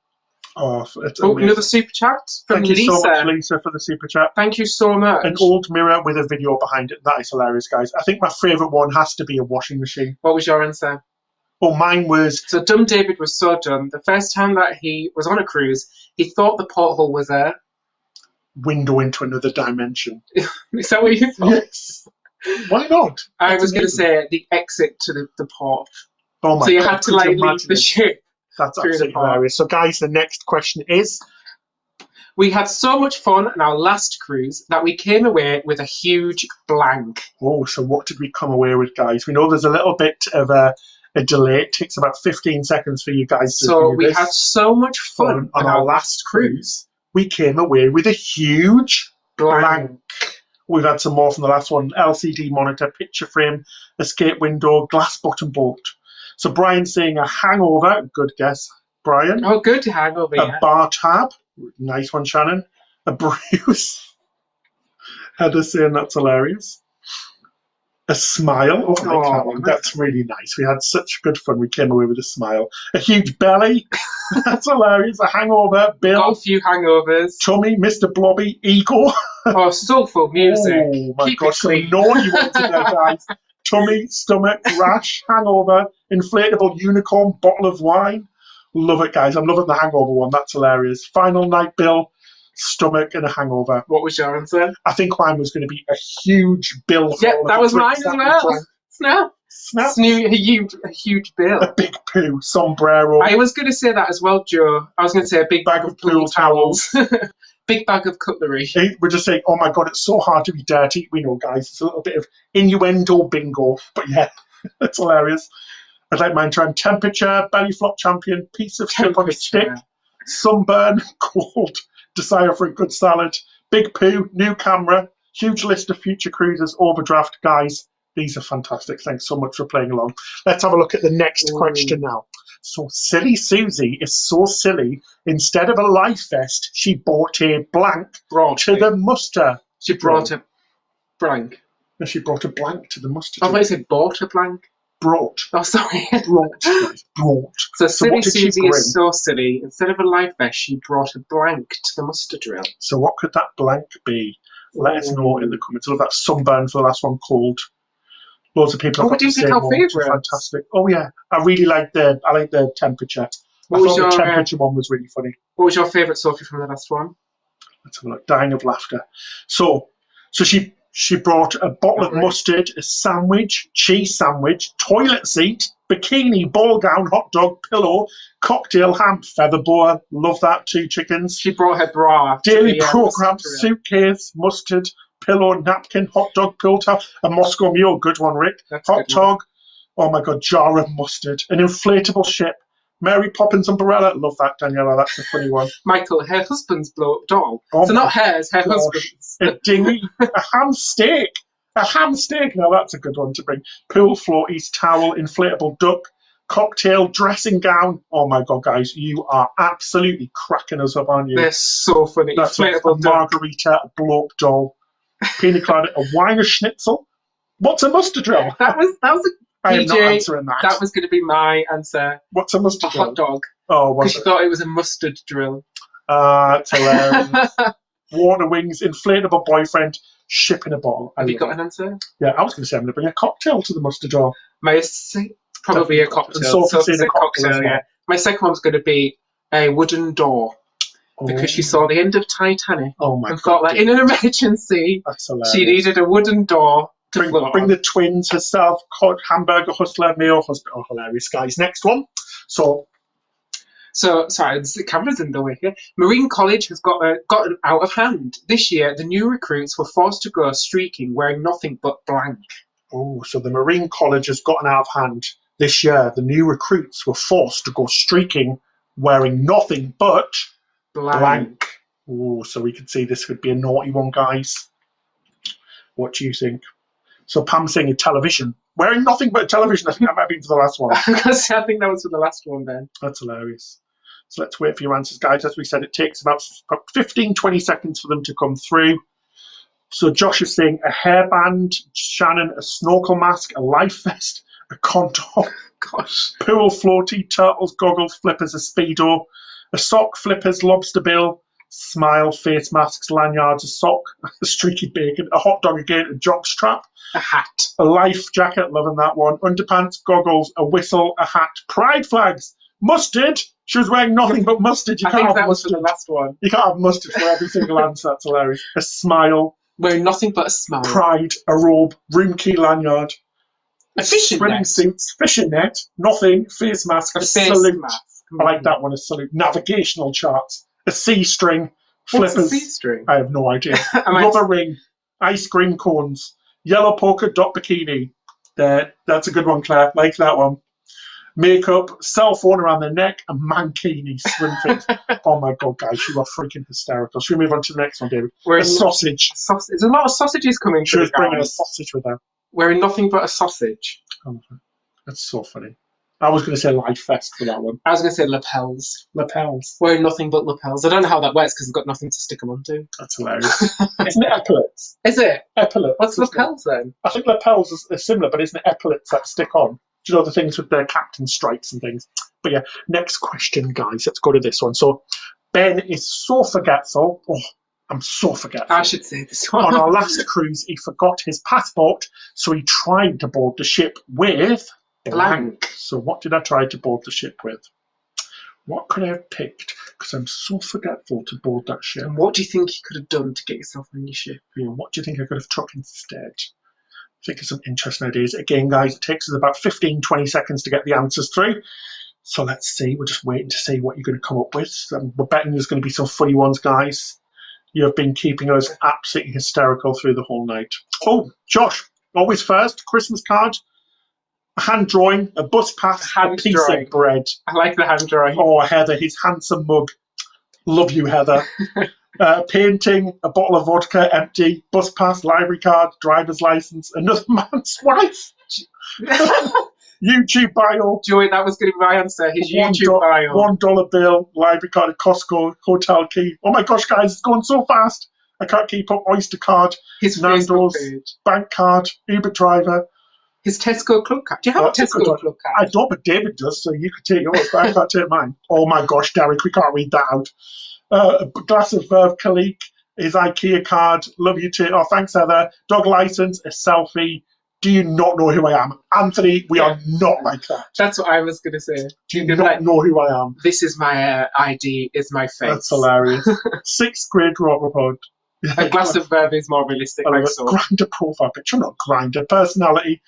S1: Oh,
S2: another super chat from
S1: Thank you
S2: Lisa.
S1: so much, Lisa, for the super chat.
S2: Thank you so much.
S1: An old mirror with a video behind it. That is hilarious, guys. I think my favourite one has to be a washing machine.
S2: What was your answer?
S1: Oh, mine was...
S2: So Dumb David was so dumb. The first time that he was on a cruise, he thought the porthole was a...
S1: window into another dimension.
S2: Is that what you thought?
S1: Yes. Why not?
S2: I was going to say the exit to the port.
S1: Oh my God.
S2: So you had to leave the ship.
S1: That's absolutely hilarious. So guys, the next question is...
S2: We had so much fun on our last cruise that we came away with a huge blank.
S1: Oh, so what did we come away with, guys? We know there's a little bit of a delay. It takes about 15 seconds for you guys to
S2: So
S1: do
S2: we
S1: this.
S2: had so much fun
S1: on our last cruise. We came away with a huge
S2: Blank.
S1: We've had some more from the last one. LCD monitor, picture frame, escape window, glass button bolt. So Brian's saying a hangover. Good guess, Brian.
S2: Oh, good hangover.
S1: A bar tab. Nice one, Shannon. A bruise. Heather's saying that's hilarious. A smile. Oh, I like that one. That's really nice. We had such good fun. We came away with a smile. A huge belly. That's hilarious. A hangover. Bill.
S2: Got a few hangovers.
S1: Tummy. Mr. Blobby. Ego.
S2: Oh, soulful music.
S1: Oh my
S2: Keep
S1: gosh,
S2: it
S1: some
S2: clean.
S1: naughty ones in there, guys. Tummy, stomach, rash, hangover, inflatable unicorn, bottle of wine. Love it, guys. I'm loving the hangover one. That's hilarious. Final night, Bill, stomach, and a hangover.
S2: What was your answer?
S1: I think mine was going to be a huge bill.
S2: Yep, that was mine as well. Snap.
S1: Snap.
S2: A huge bill.
S1: A big poo, sombrero.
S2: I was going to say that as well, Joe. I was going to say a big bag of pool towels. Big bag of cutlery.
S1: We're just saying, oh my God, it's so hard to be dirty. We know, guys. It's a little bit of innuendo bingo. But yeah, that's hilarious. I'd like mine to temperature, belly flop champion, piece of strip on a stick, sunburn, cold, desire for a good salad, big poo, new camera, huge list of future cruises, overdraft. Guys, these are fantastic. Thanks so much for playing along. Let's have a look at the next question now. So Silly Susie is so silly. Instead of a life vest, she bought a blank to the muster.
S2: She brought a blank.
S1: No, she brought a blank to the muster.
S2: I thought you said bought a blank.
S1: Brought.
S2: Oh, sorry.
S1: Brought, guys. Brought.
S2: So Silly
S1: what did she
S2: Susie
S1: bring?
S2: is so silly. Instead of a life vest, she brought a blank to the muster drill.
S1: So what could that blank be? Let us know in the comments. Oh, that sunburn for the last one, cold. Loads of people have got the same one, which is fantastic. Oh yeah, I like the temperature. I thought the temperature one was really funny.
S2: What was your favourite, Sophie, from the last one?
S1: Let's have a look. Dying of laughter. So she brought a bottle of mustard, a sandwich, cheese sandwich, toilet seat, bikini, ball gown, hot dog, pillow, cocktail, ham, feather boa. Love that. 2 chickens.
S2: She brought her bra.
S1: Daily program, suitcase, mustard, pillow, napkin, hot dog, pill towel, a Moscow Mule. Good one, Rick. Hot dog. Oh my God, jar of mustard. An inflatable ship. Mary Poppins umbrella. Love that, Daniela. That's a funny one.
S2: Michael, her husband's blow-up doll.
S1: Oh
S2: so not hers, her husband's.
S1: A dinghy. A ham steak. A ham steak. Now that's a good one to bring. Pool floaties, towel, inflatable duck, cocktail, dressing gown. Oh my God, guys, you are absolutely cracking us up, aren't you?
S2: They're so funny.
S1: That's
S2: inflatable
S1: a margarita, a blow-up doll, pina colada, a wiener schnitzel. What's a mustard drill?
S2: That was a
S1: I am not answering that.
S2: That was going to be my answer.
S1: What's a mustard drill?
S2: Hot dog.
S1: Oh,
S2: because she thought it was a mustard drill.
S1: It's hilarious. Water wings, inflatable boyfriend, ship in a bottle.
S2: Have you got an answer?
S1: Yeah, I was going to say I'm going to bring a cocktail to the mustard drill.
S2: Probably definitely a cocktail.
S1: So a cocktail,
S2: yeah. My second one's going to be a wooden door. Because she saw the end of Titanic and thought that in an emergency, she needed a wooden door to
S1: bring the twins herself, hamburger hustler, mayo husband. Oh, hilarious, guys. Next one. So
S2: sorry, the camera's in the way here. Marine College has gotten out of hand. This year, the new recruits were forced to go streaking wearing nothing but blank.
S1: Oh, so the Marine College has gotten out of hand. This year, the new recruits were forced to go streaking wearing nothing but blank. Oh, so we could see this could be a naughty one, guys. What do you think? So Pam's saying a television. Wearing nothing but a television. I think that might be for the last one.
S2: I think that was for the last one, Ben.
S1: That's hilarious. So let's wait for your answers, guys. As we said, it takes about 15, 20 seconds for them to come through. So Josh is saying a hairband, Shannon, a snorkel mask, a life vest, a condom, pool floaty, turtles, goggles, flippers, a Speedo, a sock, flippers, lobster bill, smile, face masks, lanyards, a sock, a streaky bacon, a hot dog again, a jock strap,
S2: a hat,
S1: a life jacket, loving that one, underpants, goggles, a whistle, a hat, pride flags, mustard. She was wearing nothing but mustard.
S2: I think that was for the last one.
S1: You can't have mustard for every single answer. That's hilarious. A smile.
S2: Wearing nothing but a smile.
S1: Pride, a robe, room key lanyard.
S2: A fishing net.
S1: Suits, fishing net, nothing, face mask, a salute.
S2: Mask.
S1: I like that one, a salute. Navigational charts, a C-string, flippers.
S2: What's a C-string?
S1: I have no idea. Rubber ring, ice cream cones, yellow polka dot bikini. That's a good one, Claire. Like that one. makeup, cell phone around their neck, and mankini swim fit. Oh my God, guys, you are freaking hysterical. Should we move on to the next one, David?
S2: Wearing
S1: sausage.
S2: There's a lot of sausages coming
S1: She
S2: through.
S1: was bringing a sausage with her.
S2: Wearing nothing but a sausage.
S1: Oh, that's so funny. I was going to say life vest for that one.
S2: I was going to say lapels.
S1: Lapels.
S2: Wearing nothing but lapels. I don't know how that works because they've got nothing to stick them onto.
S1: That's hilarious. Isn't it epaulets?
S2: Is it?
S1: Epaulets.
S2: What's lapels then?
S1: I think lapels are similar, but isn't it epaulets that stick on? Do you know the things with their captain stripes and things? But yeah, next question, guys. Let's go to this one. So Ben is so forgetful. Oh, I'm so forgetful.
S2: I should say this one.
S1: On our last cruise, he forgot his passport, so he tried to board the ship with blank. So what did I try to board the ship with? What could I have picked? Because I'm so forgetful to board that ship.
S2: And what do you think you could have done to get yourself on your ship?
S1: You know, what do you think I could have took instead? Think of some interesting ideas. Again, guys, it takes us about 15, 20 seconds to get the answers through. So let's see. We're just waiting to see what you're going to come up with. We're betting there's going to be some funny ones, guys. You have been keeping us absolutely hysterical through the whole night. Oh, Josh, always first. Christmas card, a hand drawing, a bus pass, a piece of bread.
S2: I like the hand drawing.
S1: Oh, Heather, his handsome mug. Love you, Heather. Painting, a bottle of vodka, empty, bus pass, library card, driver's license, another man's wife. YouTube bio.
S2: Joey, that was going to be my answer. His YouTube bio.
S1: $1 bill, library card at Costco, hotel key. Oh my gosh, guys, it's going so fast. I can't keep up. Oyster card,
S2: his
S1: Nando's,
S2: page.
S1: bank card, Uber driver.
S2: His Tesco club card. Do you have a Tesco club card?
S1: I don't, but David does, so you could take yours, but I can't take mine. Oh my gosh, Derek, we can't read that out. A glass of Verve Kalik, his IKEA card, love you too. Oh, thanks, Heather. Dog license, a selfie. Do you not know who I am? Anthony, we are not like that.
S2: That's what I was going to say.
S1: Do you not know who I am?
S2: This is my ID, is my face.
S1: That's hilarious. 6th grade Robopod.
S2: A glass of Verve is more realistic.
S1: Grindr profile picture, not Grindr. Personality,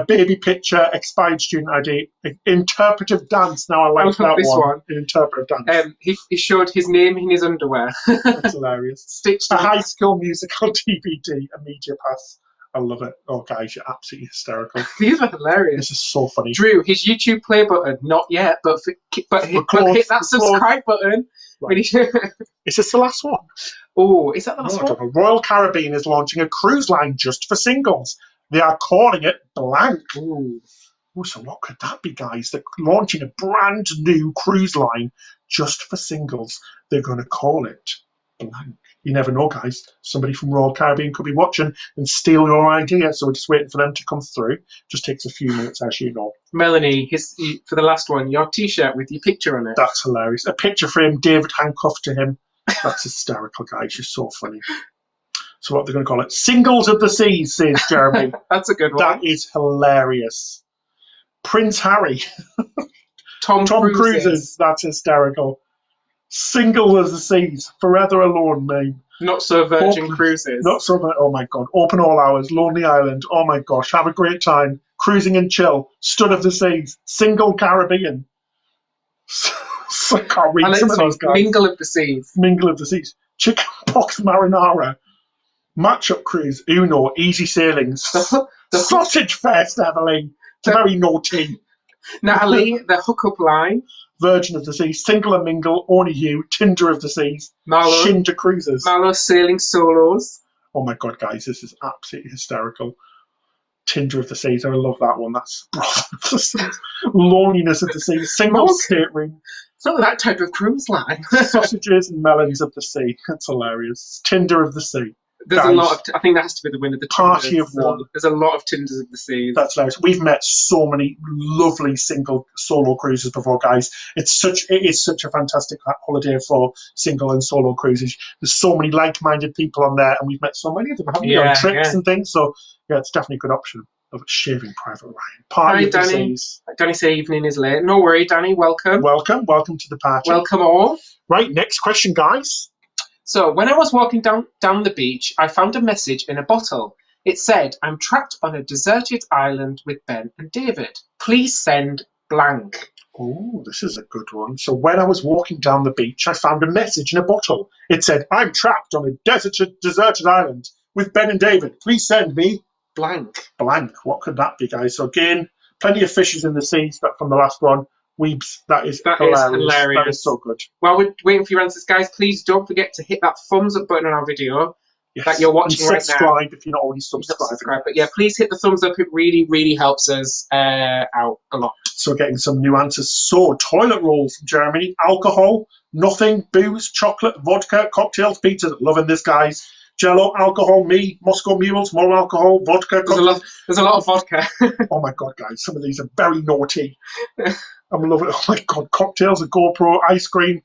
S1: baby picture, expired student ID, interpretive dance. Now I like that one. Interpretive dance.
S2: He showed his name in his underwear.
S1: That's hilarious.
S2: Stitched
S1: a High School Musical DVD, a media pass. I love it. Oh, guys, you're absolutely hysterical.
S2: These are hilarious.
S1: This is so funny.
S2: Drew, his YouTube play button, not yet, but hit that subscribe button. Right.
S1: Is this the last one?
S2: Oh, is that the last one?
S1: Royal Caribbean is launching a cruise line just for singles. They are calling it blank. Ooh, so what could that be, guys? They're launching a brand new cruise line just for singles. They're going to call it blank. You never know, guys. Somebody from Royal Caribbean could be watching and steal your idea. So we're just waiting for them to come through. Just takes a few minutes, as you know.
S2: Melanie, for the last one, your T-shirt with your picture on it.
S1: That's hilarious. A picture frame, David handcuffed to him. That's hysterical, guys. You're so funny. So what they're going to call it? Singles of the Seas, says Jeremy.
S2: That's a good one.
S1: That is hilarious. Prince Harry.
S2: Tom
S1: Cruises. That's hysterical. Single as the Seas, Forever Alone name.
S2: Not So Virgin Cruises.
S1: Not so virgin. Oh my God. Open all hours. Lonely Island. Oh my gosh. Have a great time. Cruising and chill. Stud of the Seas. Single Caribbean. So I can't read some of those guys.
S2: Mingle of the Seas.
S1: Mingle of the Seas. Chicken Pox Marinara. Match-up cruise. Uno. Easy sailings. The Sausage Fest, Evelyn. It's very naughty.
S2: Natalie, the hookup line.
S1: Virgin of the Seas, Single and Mingle, Only You, Tinder of the Seas, Shinder Cruises.
S2: Marlo sailing solos.
S1: Oh my God, guys, this is absolutely hysterical. Tinder of the Seas, I love that one. That's Loneliness of the Seas, Single Stateroom.
S2: It's not that type of cruise line.
S1: Sausages and Melons of the Sea. That's hilarious. Tinder of the Sea.
S2: There's a lot of. I think that has to be the winner. The
S1: Party of One.
S2: There's a lot of Tinders of the Seas.
S1: That's hilarious. We've met so many lovely single solo cruises before, guys. It is such a fantastic holiday for single and solo cruises. There's so many like-minded people on there, and we've met so many of them, haven't we, on trips and things. So yeah, it's definitely a good option. Of Shaving Private Ryan.
S2: Hi, Danny. Danny say evening is late. No worry, Danny. Welcome.
S1: Welcome to the party.
S2: Welcome all.
S1: Right, next question, guys.
S2: So, when I was walking down the beach, I found a message in a bottle. It said, I'm trapped on a deserted island with Ben and David. Please send blank.
S1: Oh, this is a good one. So, when I was walking down the beach, I found a message in a bottle. It said, I'm trapped on a deserted island with Ben and David. Please send me
S2: blank.
S1: Blank. What could that be, guys? So, again, Plenty of fishes in the seas from the last one. Weebs, that is hilarious. That is so good.
S2: While we're waiting for your answers, guys, please don't forget to hit that thumbs up button on our video that you're watching right now.
S1: Subscribe if you're not already subscribed.
S2: But yeah, please hit the thumbs up. It really, really helps us out a lot.
S1: So getting some new answers. So toilet roll from Germany. Alcohol, nothing. Booze, chocolate, vodka, cocktails, pizza. Loving this, guys. Jello, alcohol, me, Moscow mules, more alcohol, vodka.
S2: There's a lot of vodka.
S1: Oh my God, guys, some of these are very naughty. I'm loving it. Oh my God, cocktails, a GoPro, ice cream,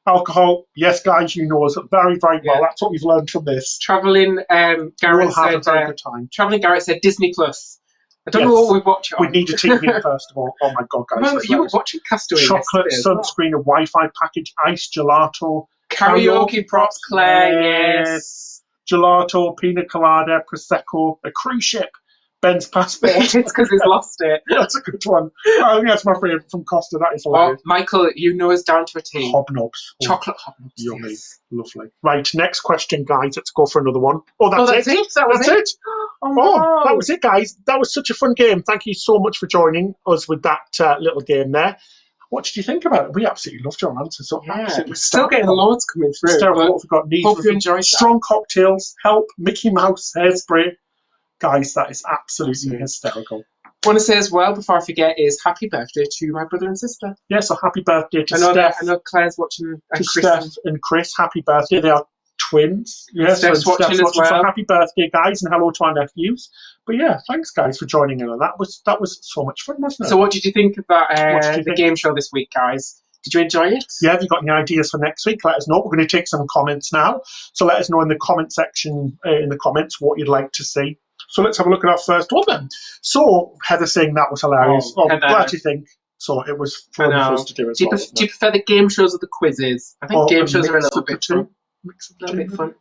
S1: alcohol. Yes, guys, you know us very, very well. That's what we've learned from this.
S2: Traveling, Garrett
S1: have a very good time.
S2: Traveling, Garrett said Disney Plus. I don't know what we watch on.
S1: We need a TV first of all. Oh my God, guys.
S2: Well, you were watching Castaway.
S1: Chocolate, sunscreen, a Wi-Fi package, ice, gelato.
S2: Karaoke props, Claire, yes.
S1: Gelato, pina colada, prosecco, a cruise ship, Ben's passport.
S2: It's because he's lost it.
S1: That's a good one. I think that's my favourite from Costa. That is hilarious.
S2: Michael, you know us down to a T.
S1: Hobnobs.
S2: Chocolate hobnobs.
S1: Yummy. Yes. Lovely. Right, next question, guys. Let's go for another one. Oh, that's it.
S2: That was it.
S1: Oh, no. That was it, guys. That was such a fun game. Thank you so much for joining us with that little game there. What did you think about it? We absolutely loved your answers. So
S2: we're still getting loads coming through.
S1: What we've got needs.
S2: Hope you enjoyed
S1: strong cocktails, help, Mickey Mouse, hairspray. Guys, that is absolutely hysterical.
S2: I want to say as well, before I forget, is happy birthday to my brother and sister.
S1: Yeah, so happy birthday to Steph.
S2: I know Claire's watching.
S1: And Steph and Chris, happy birthday. They are twins.
S2: Yes, Steph's watching as well.
S1: So happy birthday, guys, and hello to our nephews. But yeah, thanks, guys, for joining in on that. That was so much fun, wasn't it?
S2: So what did you think of that the game show this week, guys? Did you enjoy it?
S1: Yeah, have you got any ideas for next week? Let us know. We're going to take some comments now. So let us know in the comment section, in the comments, what you'd like to see. So let's have a look at our first one then. So Heather saying that was hilarious. Glad you think. So it was fun for us to do as well.
S2: Do you prefer the game shows or the quizzes? I think game shows are a little bit fun. A little bit fun.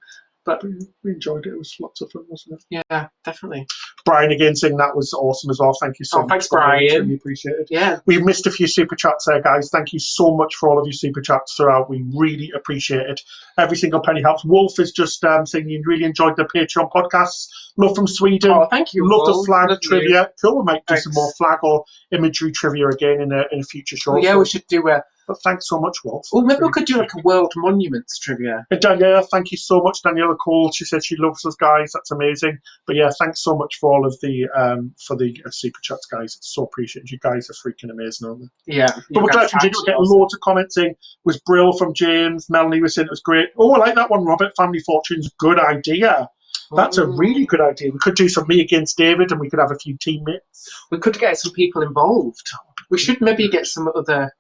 S2: But
S1: we enjoyed it. It was lots of fun, wasn't it?
S2: Yeah, definitely.
S1: Brian again saying that was awesome as well. Thank you so much.
S2: Thanks, Brian.
S1: Really appreciate it.
S2: Yeah.
S1: We've missed a few super chats there, guys. Thank you so much for all of your super chats throughout. We really appreciate it. Every single penny helps. Wolf is just saying you really enjoyed the Patreon podcasts. Love from Sweden.
S2: Oh, thank you.
S1: Love the flag trivia. Cool. We might do some more flag or imagery trivia again in a future show.
S2: Yeah, we should do
S1: But thanks so much, Wolf.
S2: Oh, maybe we could do like a world monuments trivia.
S1: And Daniela, thank you so much. Daniela Cole, she said she loves us, guys. That's amazing. But yeah, thanks so much for all of the super chats, guys. It's so appreciated. You guys are freaking amazing, aren't they?
S2: Yeah.
S1: But we're glad you did get loads of comments in. Was Brill from James. Melanie was saying it was great. Oh, I like that one, Robert. Family Fortunes, good idea. That's a really good idea. We could do some me against David, and we could have a few teammates.
S2: We could get some people involved. We should maybe get some other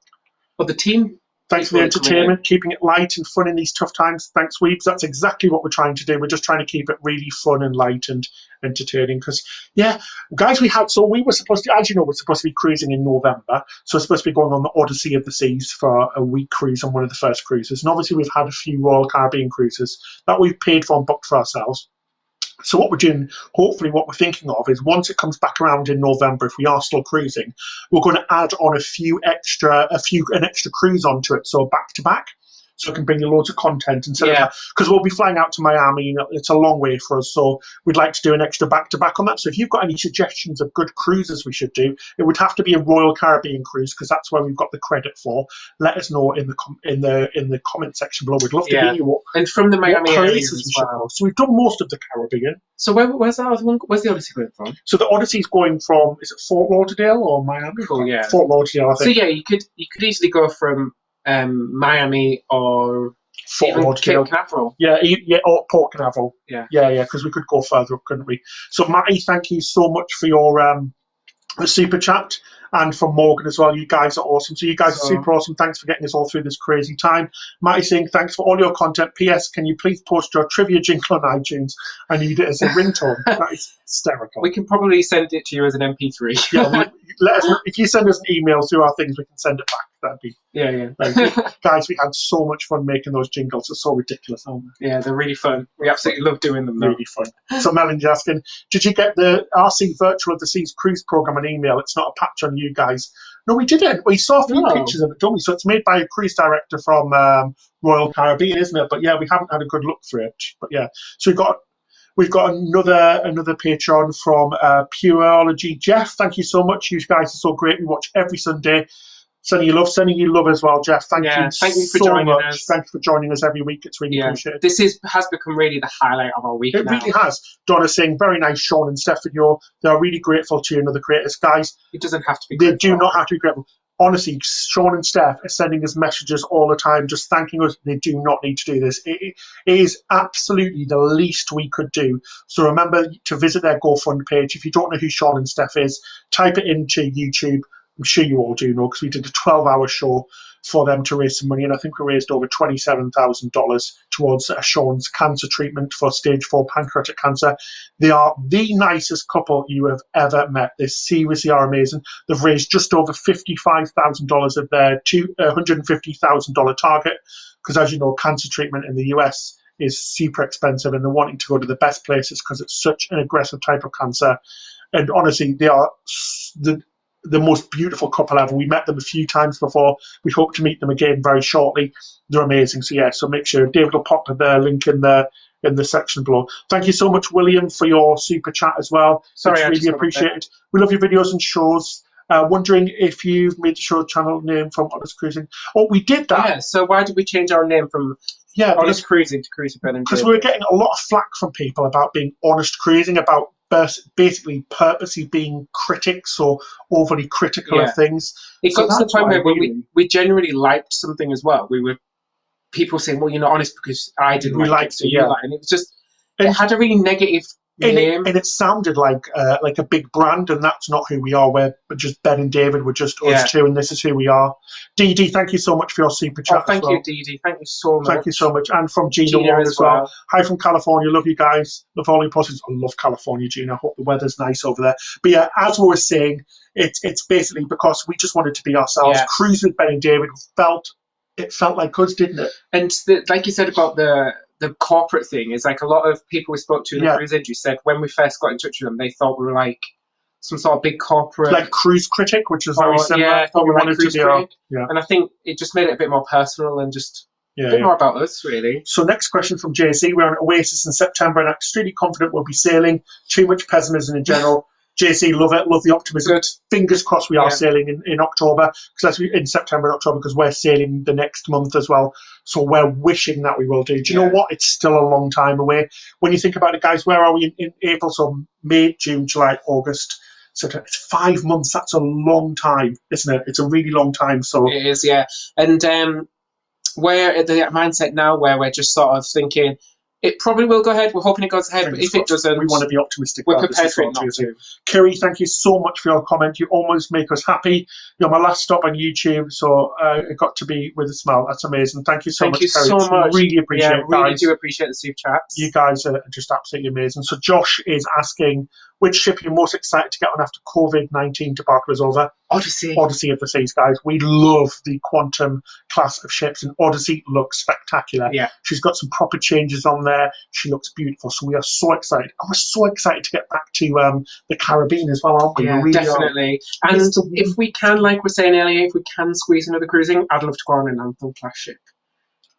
S2: team.
S1: Thanks for the entertainment, keeping it light and fun in these tough times. Thanks, Weebs. That's exactly what we're trying to do. We're just trying to keep it really fun and light and entertaining. Because, yeah, guys, we were supposed to, as you know, we're supposed to be cruising in November. So we're supposed to be going on the Odyssey of the Seas for a week cruise on one of the first cruises. And obviously, we've had a few Royal Caribbean cruises that we've paid for and booked for ourselves. So what we're doing, hopefully what we're thinking of is once it comes back around in November, if we are still cruising, we're going to add on an extra cruise onto it. So back to back. So it can bring you loads of content instead of, because we'll be flying out to Miami, it's a long way for us, so we'd like to do an extra back-to-back on that. So if you've got any suggestions of good cruises we should do, it would have to be a Royal Caribbean cruise, because that's where we've got the credit for. Let us know in the comment section below. We'd love to hear you what,
S2: and from the Miami areas as well.
S1: So we've done most of the Caribbean.
S2: So where's that other one? Where's the Odyssey going from?
S1: So the Odyssey's going from, is it Fort Lauderdale or Miami?
S2: Oh, yeah.
S1: Fort Lauderdale, I think.
S2: So yeah, you could easily go from Miami or
S1: Fort Lauderdale.
S2: Cape Canaveral.
S1: Yeah, or Port Canaveral.
S2: Yeah,
S1: because we could go further up, couldn't we? So Matty, thank you so much for your super chat, and from Morgan as well. You guys are awesome. So you guys are super awesome. Thanks for getting us all through this crazy time. Matty saying thanks for all your content. P.S. Can you please post your trivia jingle on iTunes? I need it as a ringtone. That is hysterical.
S2: We can probably send it to you as an MP3.
S1: Yeah, let us know. If you send us an email through our things, we can send it back. That'd be guys, we had so much fun making those jingles. They're so ridiculous, aren't they?
S2: Yeah, they're really fun. We absolutely love doing them.
S1: Really fun. So Melanie's asking, did you get the RC Virtual of the Seas cruise program on email? It's not a patch on you guys. No, we didn't. We saw a few pictures of it, don't we? So it's made by a cruise director from Royal Caribbean, isn't it? But yeah, we haven't had a good look through it. But yeah, so We've got another Patreon from Pureology. Jeff, thank you so much. You guys are so great. We watch every Sunday. Sending you love as well, Jeff. Thank you
S2: for
S1: so
S2: joining
S1: much.
S2: us.
S1: Thanks for joining us every week. It's really appreciated.
S2: This has become really the highlight of our week.
S1: It really has. Donna saying, very nice, Sean and Steph video. They are really grateful to you and other creators. Guys,
S2: it doesn't have to be
S1: grateful. They do not have to be grateful. Honestly, Sean and Steph are sending us messages all the time, just thanking us. They do not need to do this. It is absolutely the least we could do. So remember to visit their GoFund page. If you don't know who Sean and Steph is, type it into YouTube. I'm sure you all do know because we did a 12-hour show for them to raise some money, and I think we raised over $27,000 towards Sean's cancer treatment for stage 4 pancreatic cancer. They are the nicest couple you have ever met. They seriously are amazing. They've raised just over $55,000 of their $150,000 target because, as you know, cancer treatment in the US is super expensive, and they're wanting to go to the best places because it's such an aggressive type of cancer. And honestly, they are the most beautiful couple ever. We met them a few times before. We hope to meet them again very shortly. They're amazing. So make sure David will pop the link in the section below. Thank you so much, William, for your super chat as well.
S2: Sorry,
S1: it's really appreciated. We love your videos and shows. Wondering if you've made the show channel name from Honest Cruising. Oh, we did that.
S2: Yeah, so why did we change our name from Honest Cruising to Cruising Ben and
S1: Because we were getting a lot of flack from people about being honest cruising, about basically purposely being critics or overly critical of things.
S2: It got to the point where we genuinely liked something as well. We were people saying, "Well, you're not honest because I didn't like it, so you like," and it was just it had a really negative name,
S1: and it sounded like a big brand, and that's not who we are. We're just Ben and David. We're just us two, and this is who we are. Dee Dee, thank you so much for your super chat.
S2: Thank you, Dee Dee. Thank you so much.
S1: Thank you so much, and from Gina as well. Hi from California. Love you guys. Love all your posts. I love California, Gina. I hope the weather's nice over there. But yeah, as we were saying, it's basically because we just wanted to be ourselves. Cruise with Ben and David felt like us, didn't it?
S2: And like you said about the corporate thing, is like a lot of people we spoke to in the cruise industry said when we first got in touch with them, they thought we were like some sort of big corporate,
S1: like cruise critic, which was very similar.
S2: I thought we wanted to be
S1: and
S2: I think it just made it a bit more personal and just a bit more about us, really.
S1: So next question from JC. We're on Oasis in September and I'm extremely confident we'll be sailing. Too much pessimism in general. JC, love it, love the optimism.
S2: Good.
S1: Fingers crossed we are sailing in October, because in September and October, because we're sailing the next month as well. So we're wishing that we will do. Do you know what? It's still a long time away. When you think about it, guys, where are we in April? So May, June, July, August. So it's 5 months. That's a long time, isn't it? It's a really long time. So
S2: it is, yeah. And we're at the mindset now where we're just sort of thinking, it probably will go ahead. We're hoping it goes ahead, but if it doesn't,
S1: we want to be optimistic.
S2: We're prepared for it not to.
S1: Kerry, thank you so much for your comment. You almost make us happy. You're my last stop on YouTube, so it got to be with a smile. That's amazing. Thank you so much, Kerry.
S2: Thank you so much.
S1: Really appreciate it, guys.
S2: Really do appreciate the super chats.
S1: You guys are just absolutely amazing. So Josh is asking, which ship are you most excited to get on after COVID-19 debacle is over?
S2: Odyssey.
S1: Odyssey of the Seas, guys. We love the Quantum class of ships, and Odyssey looks spectacular.
S2: Yeah.
S1: She's got some proper changes on there. She looks beautiful. So we are so excited. And we're so excited to get back to the Caribbean as well, aren't we?
S2: Yeah,
S1: we really
S2: definitely.
S1: Are.
S2: And if we can, like we're saying earlier, if we can squeeze another cruising, I'd love to go on an Anthem class ship.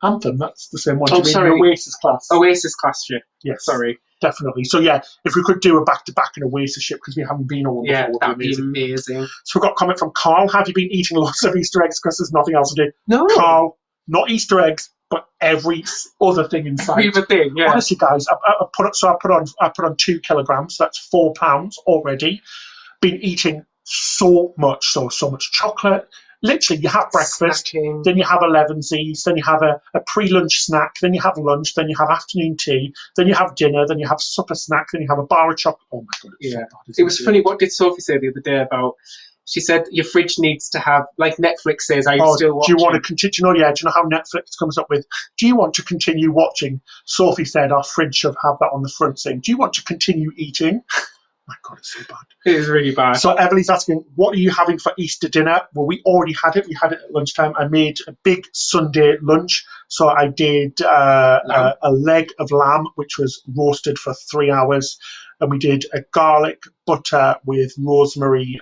S1: Anthem, that's the same one.
S2: Oh, sorry.
S1: Oasis class.
S2: Oasis class ship.
S1: Yes.
S2: Sorry.
S1: Definitely. So yeah, if we could do a back-to-back in Oasis ship, because we haven't been on one before,
S2: that'd be amazing.
S1: So we've got a comment from Carl. Have you been eating lots of Easter eggs because there's nothing else to do?
S2: No.
S1: Carl, not Easter eggs, but every other thing inside.
S2: Every other thing, yeah.
S1: Honestly, guys, I put on 2 kilograms. So that's 4 pounds already. Been eating so much chocolate. Literally, you have breakfast,
S2: Snacking.
S1: then you have 11sies, then you have a pre-lunch snack, then you have lunch, then you have afternoon tea, then you have dinner, then you have supper snack, then you have a bar of chocolate. Oh my God, it's so bad.
S2: It was funny, what did Sophie say the other day about, she said your fridge needs to have, like Netflix says, are you still watching?
S1: Do you want to continue? Do you know how Netflix comes up with, do you want to continue watching? Sophie said our fridge should have that on the front saying, do you want to continue eating? My God, it's so bad.
S2: It is really bad.
S1: So Everly's asking, what are you having for Easter dinner? Well, we already had it. We had it at lunchtime. I made a big Sunday lunch. So I did a leg of lamb, which was roasted for 3 hours. And we did a garlic butter with rosemary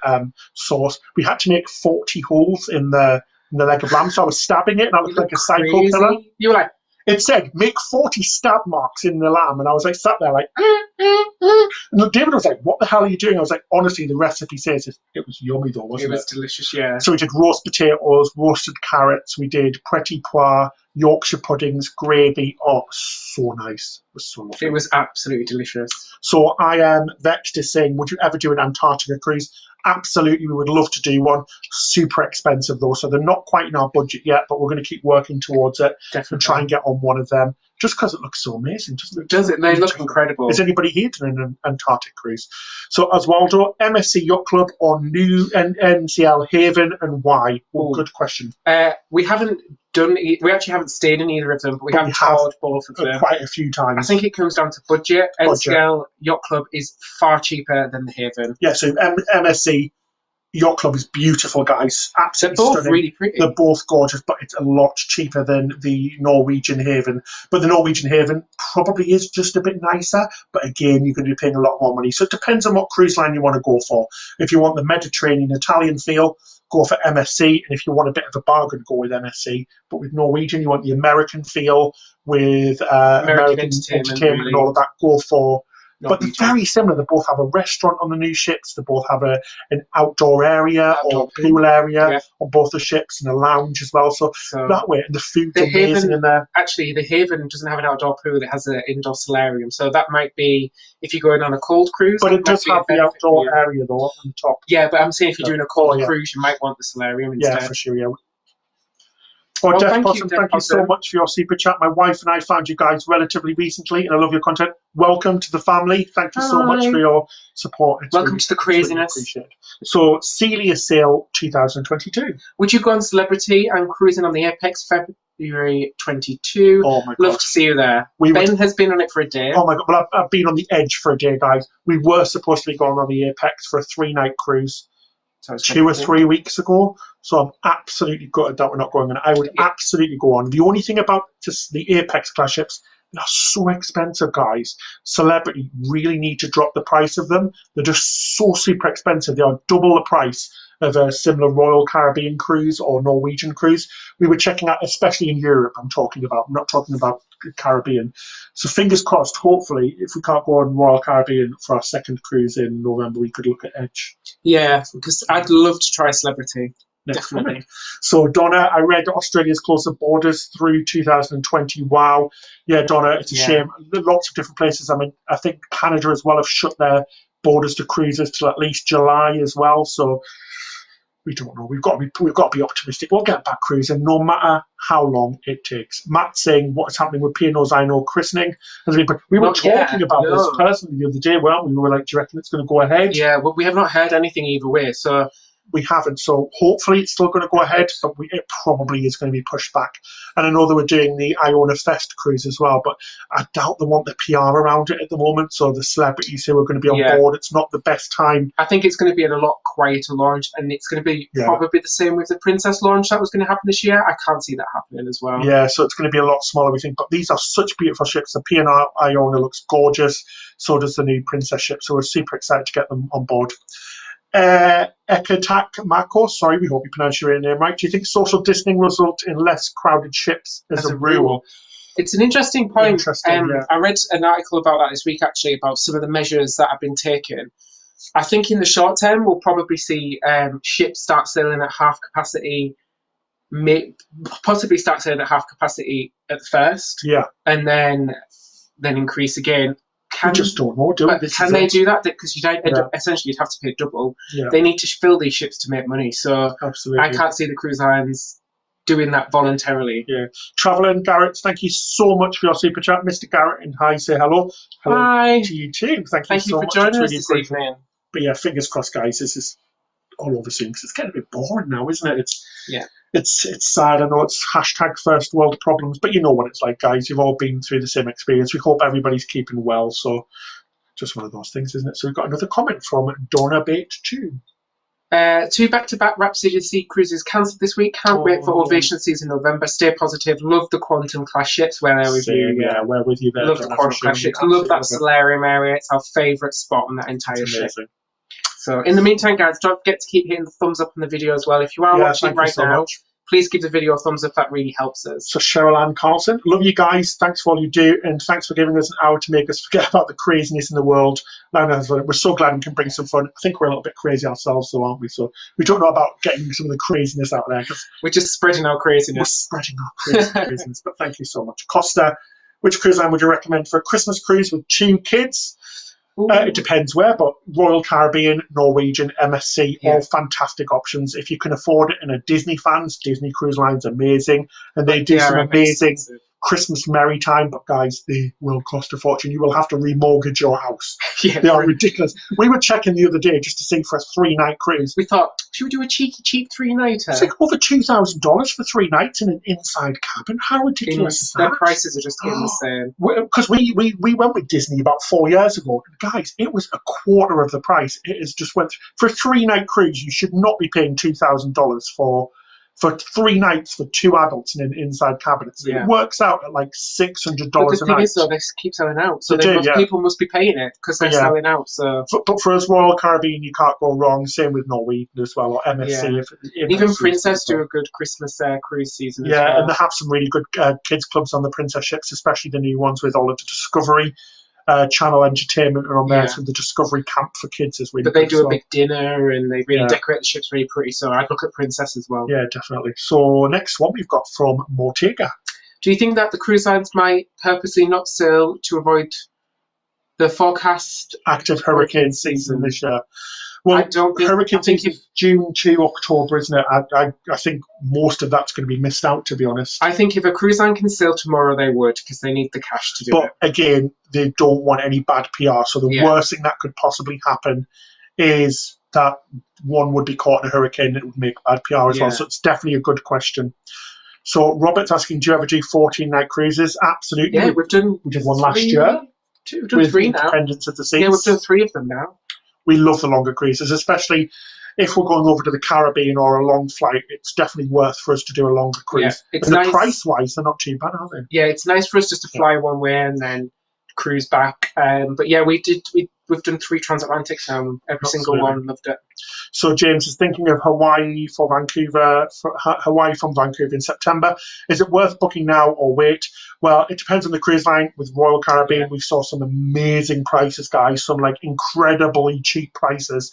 S1: sauce. We had to make 40 holes in the leg of lamb. So I was stabbing it and I looked like a psycho killer.
S2: You were like,
S1: it said make 40 stab marks in the lamb, and I was like sat there like, and David was like, "What the hell are you doing?" I was like, "Honestly, the recipe says it was yummy though, wasn't it?"
S2: It was delicious, yeah.
S1: So we did roast potatoes, roasted carrots, we did petit pois, Yorkshire puddings, gravy. Oh, so nice. It was so lovely.
S2: It was absolutely delicious.
S1: So I am vexed is saying, would you ever do an Antarctica cruise? Absolutely, we would love to do one. Super expensive though, so they're not quite in our budget yet, but we're going to keep working towards it.
S2: Definitely.
S1: And try and get on one of them, just because it looks so amazing, doesn't it?
S2: Does it? They look incredible.
S1: Is anybody here doing an Antarctic cruise? So Oswaldo, MSC Yacht Club or new NCL Haven, and why? Well, good question.
S2: We haven't done. We actually haven't stayed in either of them, but we have toured both of them
S1: quite a few times.
S2: I think it comes down to budget. NCL Yacht Club is far cheaper than the Haven.
S1: Yeah, so MSC Yacht Club is beautiful, guys. Absolutely
S2: They're both
S1: stunning.
S2: really pretty.
S1: They're both gorgeous, but it's a lot cheaper than the Norwegian Haven. But the Norwegian Haven probably is just a bit nicer. But again, you're going to be paying a lot more money. So it depends on what cruise line you want to go for. If you want the Mediterranean Italian feel, go for MSC. And if you want a bit of a bargain, go with MSC. But with Norwegian, you want the American feel with American entertainment really. And all of that, go for. But they're very similar. They both have a restaurant on the new ships. They both have an outdoor area or pool area on both the ships, and a lounge as well. So that way, and the food's amazing in there.
S2: Actually, the Haven doesn't have an outdoor pool. It has an indoor solarium. So that might be if you're going on a cold cruise.
S1: But it does have the outdoor area though on the top.
S2: Yeah, but I'm saying if you're doing a cold cruise, you might want the solarium instead.
S1: Yeah, for sure. Yeah. Well, Jeff Possum, thank you so much for your super chat. My wife and I found you guys relatively recently, and I love your content. Welcome to the family. Thank you so much for your support.
S2: Welcome to the craziness.
S1: Really so, Celia Sail 2022.
S2: Would you go on Celebrity and cruising on the Apex February 22?
S1: Oh my God.
S2: Love to see you there. Ben has been on it for a day.
S1: Oh my God, well, I've been on the edge for a day, guys. We were supposed to be going on the Apex for a 3-night cruise. 2 or 3 weeks ago, so I'm absolutely gutted that we're not going on. I would absolutely go on. The only thing about just the Apex class ships, they're so expensive, guys. Celebrity really need to drop the price of them. They're just so super expensive. They are double the price of a similar Royal Caribbean cruise or Norwegian cruise. We were checking out, especially in Europe, I'm not talking about Caribbean. So fingers crossed, hopefully, if we can't go on Royal Caribbean for our second cruise in November, we could look at Edge.
S2: Yeah, because I'd love to try Celebrity. Definitely.
S1: So Donna, I read Australia's closed borders through 2020. Wow. Yeah, Donna, it's a shame. Lots of different places. I mean, I think Canada as well have shut their borders to cruises till at least July as well. So we don't know. We've got to be optimistic. We'll get back cruising no matter how long it takes. Matt saying what is happening with P&O's I Know christening. We were talking about this personally the other day, weren't we? We were like, do you reckon it's going to go ahead?
S2: Yeah, well, we have not heard anything either way. So
S1: we haven't. So hopefully it's still going to go ahead, but it probably is going to be pushed back. And I know they were doing the Iona Fest cruise as well, but I doubt they want the PR around it at the moment. So the celebrities who are going to be on board, it's not the best time.
S2: I think it's going to be a lot quieter launch, and it's going to be probably the same with the Princess launch that was going to happen this year. I can't see that happening as well.
S1: Yeah, so it's going to be a lot smaller, we think. But these are such beautiful ships. The P&R Iona looks gorgeous. So does the new Princess ship. So we're super excited to get them on board. Ekatak Mako, sorry, we hope you pronounce your name right. Do you think social distancing will result in less crowded ships as a rule?
S2: It's an interesting point. I read an article about that this week, actually, about some of the measures that have been taken. I think in the short term, we'll probably see ships start sailing at half capacity, possibly start sailing at half capacity at first, and then increase again.
S1: We just don't know, do we?
S2: Can they do that? Because essentially you'd have to pay double. Yeah. They need to fill these ships to make money. So I can't see the cruise lines doing that voluntarily.
S1: Yeah. Traveller Garrett, thank you so much for your super chat. Mr. Garrett and hi, say hello. Hello
S2: hi.
S1: To you too. Thank you so
S2: for
S1: much.
S2: joining us this evening.
S1: But yeah, fingers crossed, guys. This is all over soon because it's getting a bit boring now, isn't it? It's sad. I know it's hashtag first world problems, but you know what it's like, guys. You've all been through the same experience. We hope everybody's keeping well. So just one of those things, isn't it? So we've got another comment from Donna Bate 2.
S2: 2 back-to-back Rhapsody Sea cruises cancelled this week. Can't wait for Ovation season November. Stay positive. Love the Quantum class ships. We're there with you.
S1: Yeah, we're with you there.
S2: Love the Quantum class ships. Love that solarium area. It's our favourite spot on that entire ship. So in the meantime, guys, don't forget to keep hitting the thumbs up on the video as well. If you are watching right now, please give the video a thumbs up. That really helps us.
S1: So Cheryl Ann Carlson, love you guys. Thanks for all you do, and thanks for giving us an hour to make us forget about the craziness in the world. We're so glad we can bring some fun. I think we're a little bit crazy ourselves, though, aren't we? So we don't know about getting some of the craziness out there.
S2: We're just spreading our craziness.
S1: We're spreading our craziness. But thank you so much. Costa, which cruise line would you recommend for a Christmas cruise with 2 kids? It depends where, but Royal Caribbean, Norwegian, MSC, all fantastic options. If you can afford it, and are Disney fans, Disney Cruise Line's amazing, and they do some amazing Christmas merry time. But guys, they will cost a fortune. You will have to remortgage your house. They are ridiculous. We were checking the other day just to see for a 3-night cruise.
S2: We thought, should we do a cheap 3-nighter?
S1: It's like over $2,000 for 3 nights in an inside cabin. How ridiculous is that?
S2: Their prices are just insane.
S1: Because we went with Disney about 4 years ago. Guys, it was a quarter of the price. It has just went for a 3-night cruise. You should not be paying $2,000 for 3 nights for 2 adults in an inside cabin. It works out at like $600 a night.
S2: But the thing is, though, they keep selling out. So people must be paying it because they're selling out. So,
S1: but for us, Royal Caribbean, you can't go wrong. Same with Norwegian as well, or MSC.
S2: Even Princess do a good Christmas cruise season as well.
S1: And they have some really good kids clubs on the Princess ships, especially the new ones with all of the Discovery Channel entertainment are on there. So the Discovery Camp for kids is really good.
S2: But they do a big dinner and they really decorate the ships really pretty. So I'd look at Princess as well.
S1: Yeah, definitely. So next one we've got from Mortega.
S2: Do you think that the cruise lines might purposely not sail to avoid the forecast
S1: active hurricane season this year? Well,
S2: I don't think,
S1: hurricane season is June to October, isn't it? I think most of that's going to be missed out, to be honest.
S2: I think if a cruise line can sail tomorrow, they would, because they need the cash to do it.
S1: But again, they don't want any bad PR. So the worst thing that could possibly happen is that one would be caught in a hurricane and it would make bad PR as well. So it's definitely a good question. So Robert's asking, do you ever do 14-night cruises? Absolutely.
S2: Yeah, we did
S1: one last year.
S2: We've done 3 now.
S1: Independence of the Seas.
S2: Yeah, we've done 3 of them now.
S1: We love the longer cruises, especially if we're going over to the Caribbean or a long flight. It's definitely worth for us to do a longer cruise.
S2: Yeah,
S1: and nice. Price-wise, they're not too bad, are they?
S2: Yeah, it's nice for us just to fly one way and then cruise back. But yeah, we've done 3 transatlantics now. Every single one, loved it.
S1: So James is thinking of Hawaii for Vancouver, Hawaii from Vancouver in September. Is it worth booking now or wait? Well, it depends on the cruise line. With Royal Caribbean, we saw some amazing prices, guys. Some like incredibly cheap prices.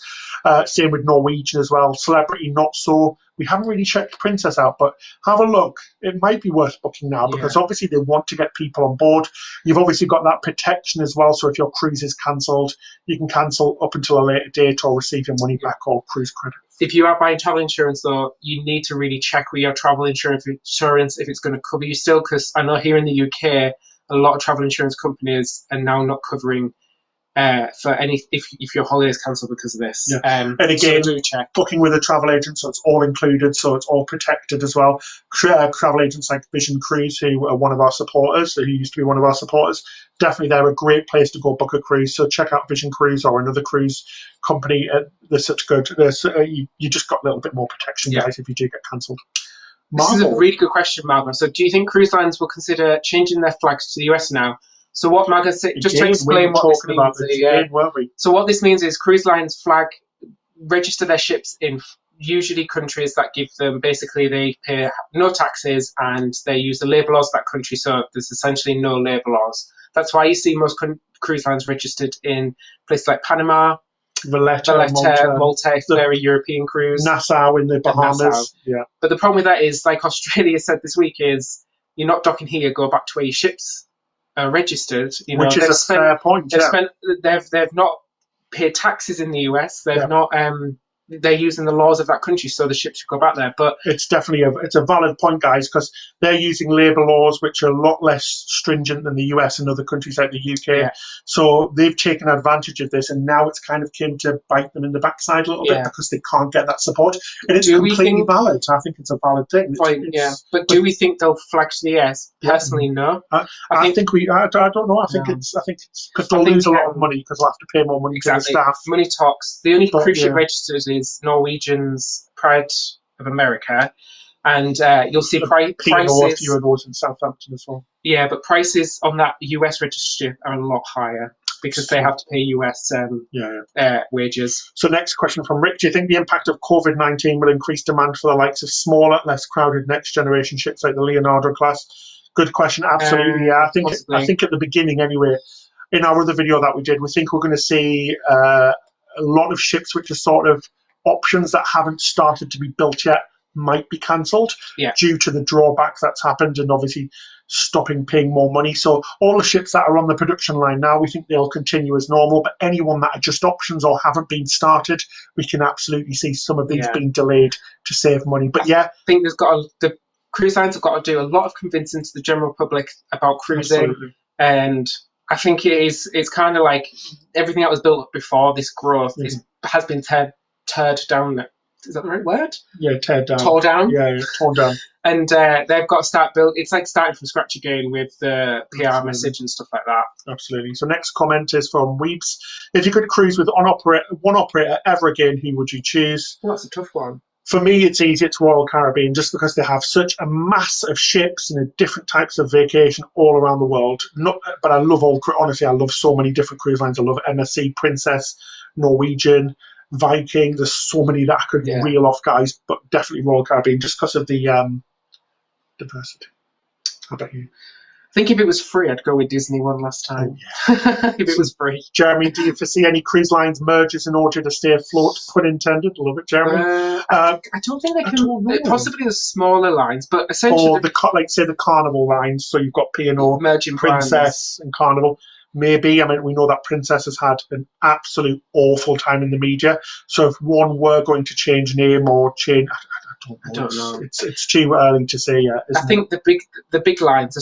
S1: Same with Norwegian as well. Celebrity, not so. We haven't really checked Princess out, but have a look. It might be worth booking now because obviously they want to get people on board. You've obviously got that protection as well. So if your cruise is cancelled, you can cancel up until a later date or receive your money back or cruise credit.
S2: If you are buying travel insurance, though, you need to really check with your travel insurance if it's going to cover you still. Because I know here in the UK, a lot of travel insurance companies are now not covering for any if your holiday is cancelled because of this.
S1: And again,
S2: so do check.
S1: Booking with a travel agent, so it's all included, so it's all protected as well. Travel agents like Vision Cruise, who are one of our supporters, who used to be one of our supporters, definitely they're a great place to go book a cruise. So check out Vision Cruise or another cruise company. They're such good. You just got a little bit more protection, guys, if you do get cancelled.
S2: This is a really good question, Margot. So do you think cruise lines will consider changing their flags to the US now? So what Margot said, just to explain what this means. So what this means is cruise lines register their ships in usually countries that give them, basically they pay no taxes and they use the labour laws of that country. So there's essentially no labour laws. That's why you see most cruise lines registered in places like Panama, Valletta, Malta, very European cruise.
S1: Nassau in the Bahamas. Yeah.
S2: But the problem with that is, like Australia said this week, is you're not docking here, go back to where your ships are registered.
S1: Which is a fair point.
S2: They've not paid taxes in the US. They've not. They're using the laws of that country, so the ships should go back there. But
S1: it's definitely a valid point, guys, because they're using labour laws which are a lot less stringent than the US and other countries like the UK. So they've taken advantage of this, and now it's kind of came to bite them in the backside a little bit because they can't get that support. And it's completely valid. I think it's a valid thing.
S2: But do we think they'll flag to the US? Personally, no.
S1: I think we. I don't know. I think it's because they'll lose a lot of money because they'll have to pay more money to the staff.
S2: Money talks. The only cruise ship registered is Norwegian's Pride of America. And you'll see
S1: P&O, a
S2: prices.
S1: few of those in Southampton as well.
S2: Yeah, but prices on that US register are a lot higher because they have to pay US wages.
S1: So next question from Rick. Do you think the impact of COVID-19 will increase demand for the likes of smaller, less crowded next generation ships like the Leonardo class? Good question. Absolutely, yeah. I think at the beginning anyway, in our other video that we did, we think we're going to see a lot of ships which are sort of options that haven't started to be built yet might be cancelled due to the drawback that's happened and obviously stopping paying more money. So all the ships that are on the production line now, we think they'll continue as normal, but anyone that are just options or haven't been started, we can absolutely see some of these being delayed to save money. But I
S2: think the cruise lines have got to do a lot of convincing to the general public about cruising.
S1: Absolutely.
S2: And I think it's kind of like everything that was built up before this growth has been teared down. Is that the right word?
S1: Yeah, teared down.
S2: Tore down?
S1: Yeah, torn down.
S2: And they've got to start it's like starting from scratch again with the PR message and stuff like that.
S1: Absolutely. So next comment is from Weeps. If you could cruise with one operator ever again, who would you choose?
S2: Well, that's a tough one.
S1: For me, it's easy. It's Royal Caribbean, just because they have such a mass of ships and different types of vacation all around the world. But I love honestly, I love so many different cruise lines. I love MSC, Princess, Norwegian, Viking. There's so many that I could reel off, guys, but definitely Royal Caribbean just because of the diversity. How about you?
S2: I think if it was free, I'd go with Disney one last time. If it was free.
S1: Jeremy, do you foresee any cruise lines mergers in order to stay afloat? Pun intended. Love it, Jeremy.
S2: I don't think they can. Possibly the smaller lines, but essentially,
S1: or say the Carnival lines. So you've got P&O,
S2: merging
S1: Princess, and Carnival. Maybe. I mean, we know that Princess has had an absolute awful time in the media. So if one were going to change name or change, I don't know. It's too early to say yet.
S2: I think the big lines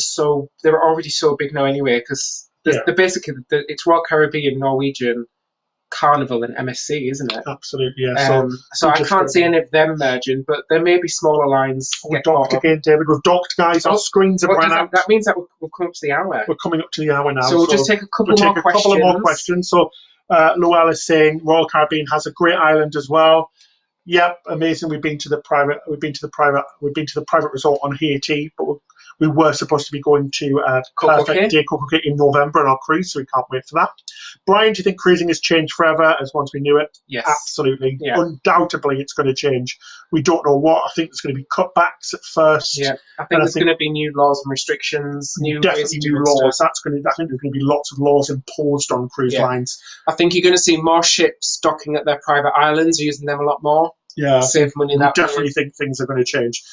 S2: they're already so big now anyway, because they're basically it's Royal Caribbean, Norwegian, Carnival, and MSC, isn't it?
S1: Absolutely, yeah.
S2: So I can't see any of them merging, but there may be smaller lines.
S1: We're docked again, David. We've docked, guys. Our screens have run out.
S2: That means that we've come up to the hour.
S1: We're coming up to the hour now.
S2: So we'll just take a couple more questions.
S1: So Luelle is saying Royal Caribbean has a great island as well. Yep, amazing. We've been to the private resort on Haiti, but we were supposed to be going to Perfect Day Coco Cay in November on our cruise, so we can't wait for that. Brian, do you think cruising has changed forever as once we knew it?
S2: Yes.
S1: Absolutely. Yeah. Undoubtedly, it's going to change. We don't know what. I think there's going to be cutbacks at first.
S2: Yeah, I think there's going to be new laws and restrictions.
S1: Definitely new laws. I think there's going to be lots of laws imposed on cruise lines.
S2: I think you're going to see more ships docking at their private islands, using them a lot more.
S1: Yeah,
S2: save money.
S1: I definitely think things are going to change.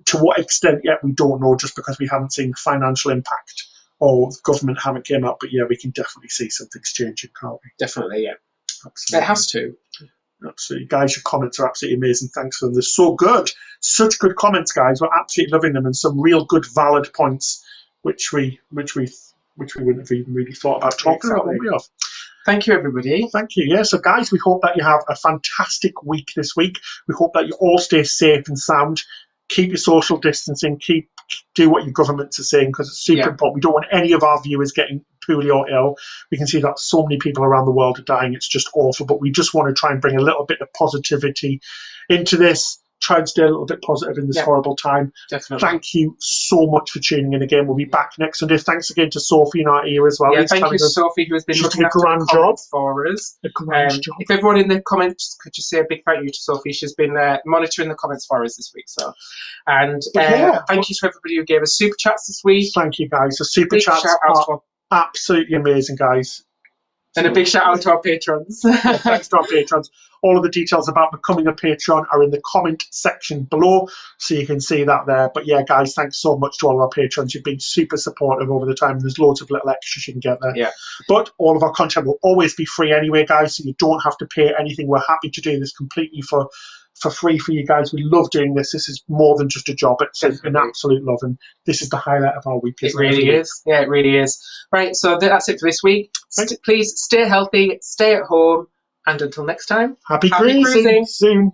S1: To what extent yet, we don't know, just because we haven't seen financial impact or the government haven't came out. But yeah, we can definitely see something's changing, can't we?
S2: Definitely, yeah.
S1: Absolutely.
S2: It has to.
S1: Absolutely. Guys, your comments are absolutely amazing. Thanks for them. They're so good. Such good comments, guys. We're absolutely loving them, and some real good, valid points, which we wouldn't have even really thought about talking about, would we have?
S2: Thank you, everybody.
S1: Thank you. Yeah, so guys, we hope that you have a fantastic week this week. We hope that you all stay safe and sound. Keep your social distancing. Do what your governments are saying, because it's super important. We don't want any of our viewers getting poorly or ill. We can see that so many people around the world are dying. It's just awful. But we just want to try and bring a little bit of positivity into this. Try and stay a little bit positive in this horrible time.
S2: Definitely.
S1: Thank you so much for tuning in again. We'll be back next Sunday. Thanks again to Sophie in our ear as well.
S2: Yeah, thank you, Sophie, who has been looking after the comments for us.
S1: A grand job.
S2: If everyone in the comments could just say a big thank you to Sophie. She's been monitoring the comments for us this week. Thank you to everybody who gave us super chats this week.
S1: Thank you, guys. The super chats are absolutely amazing, guys.
S2: And a big shout out to our patrons.
S1: Thanks to our patrons. All of the details about becoming a patron are in the comment section below, so you can see that there. But yeah, guys, thanks so much to all of our patrons. You've been super supportive over the time. There's loads of little extras you can get there.
S2: Yeah.
S1: But all of our content will always be free anyway, guys, so you don't have to pay anything. We're happy to do this completely for free for you guys. We love doing this. This is more than just a job. It's an absolute love, and this is the highlight of our week.
S2: It really is. Yeah, it really is. Right, so that's it for this week. Please stay healthy, stay at home, and until next time,
S1: happy cruising soon.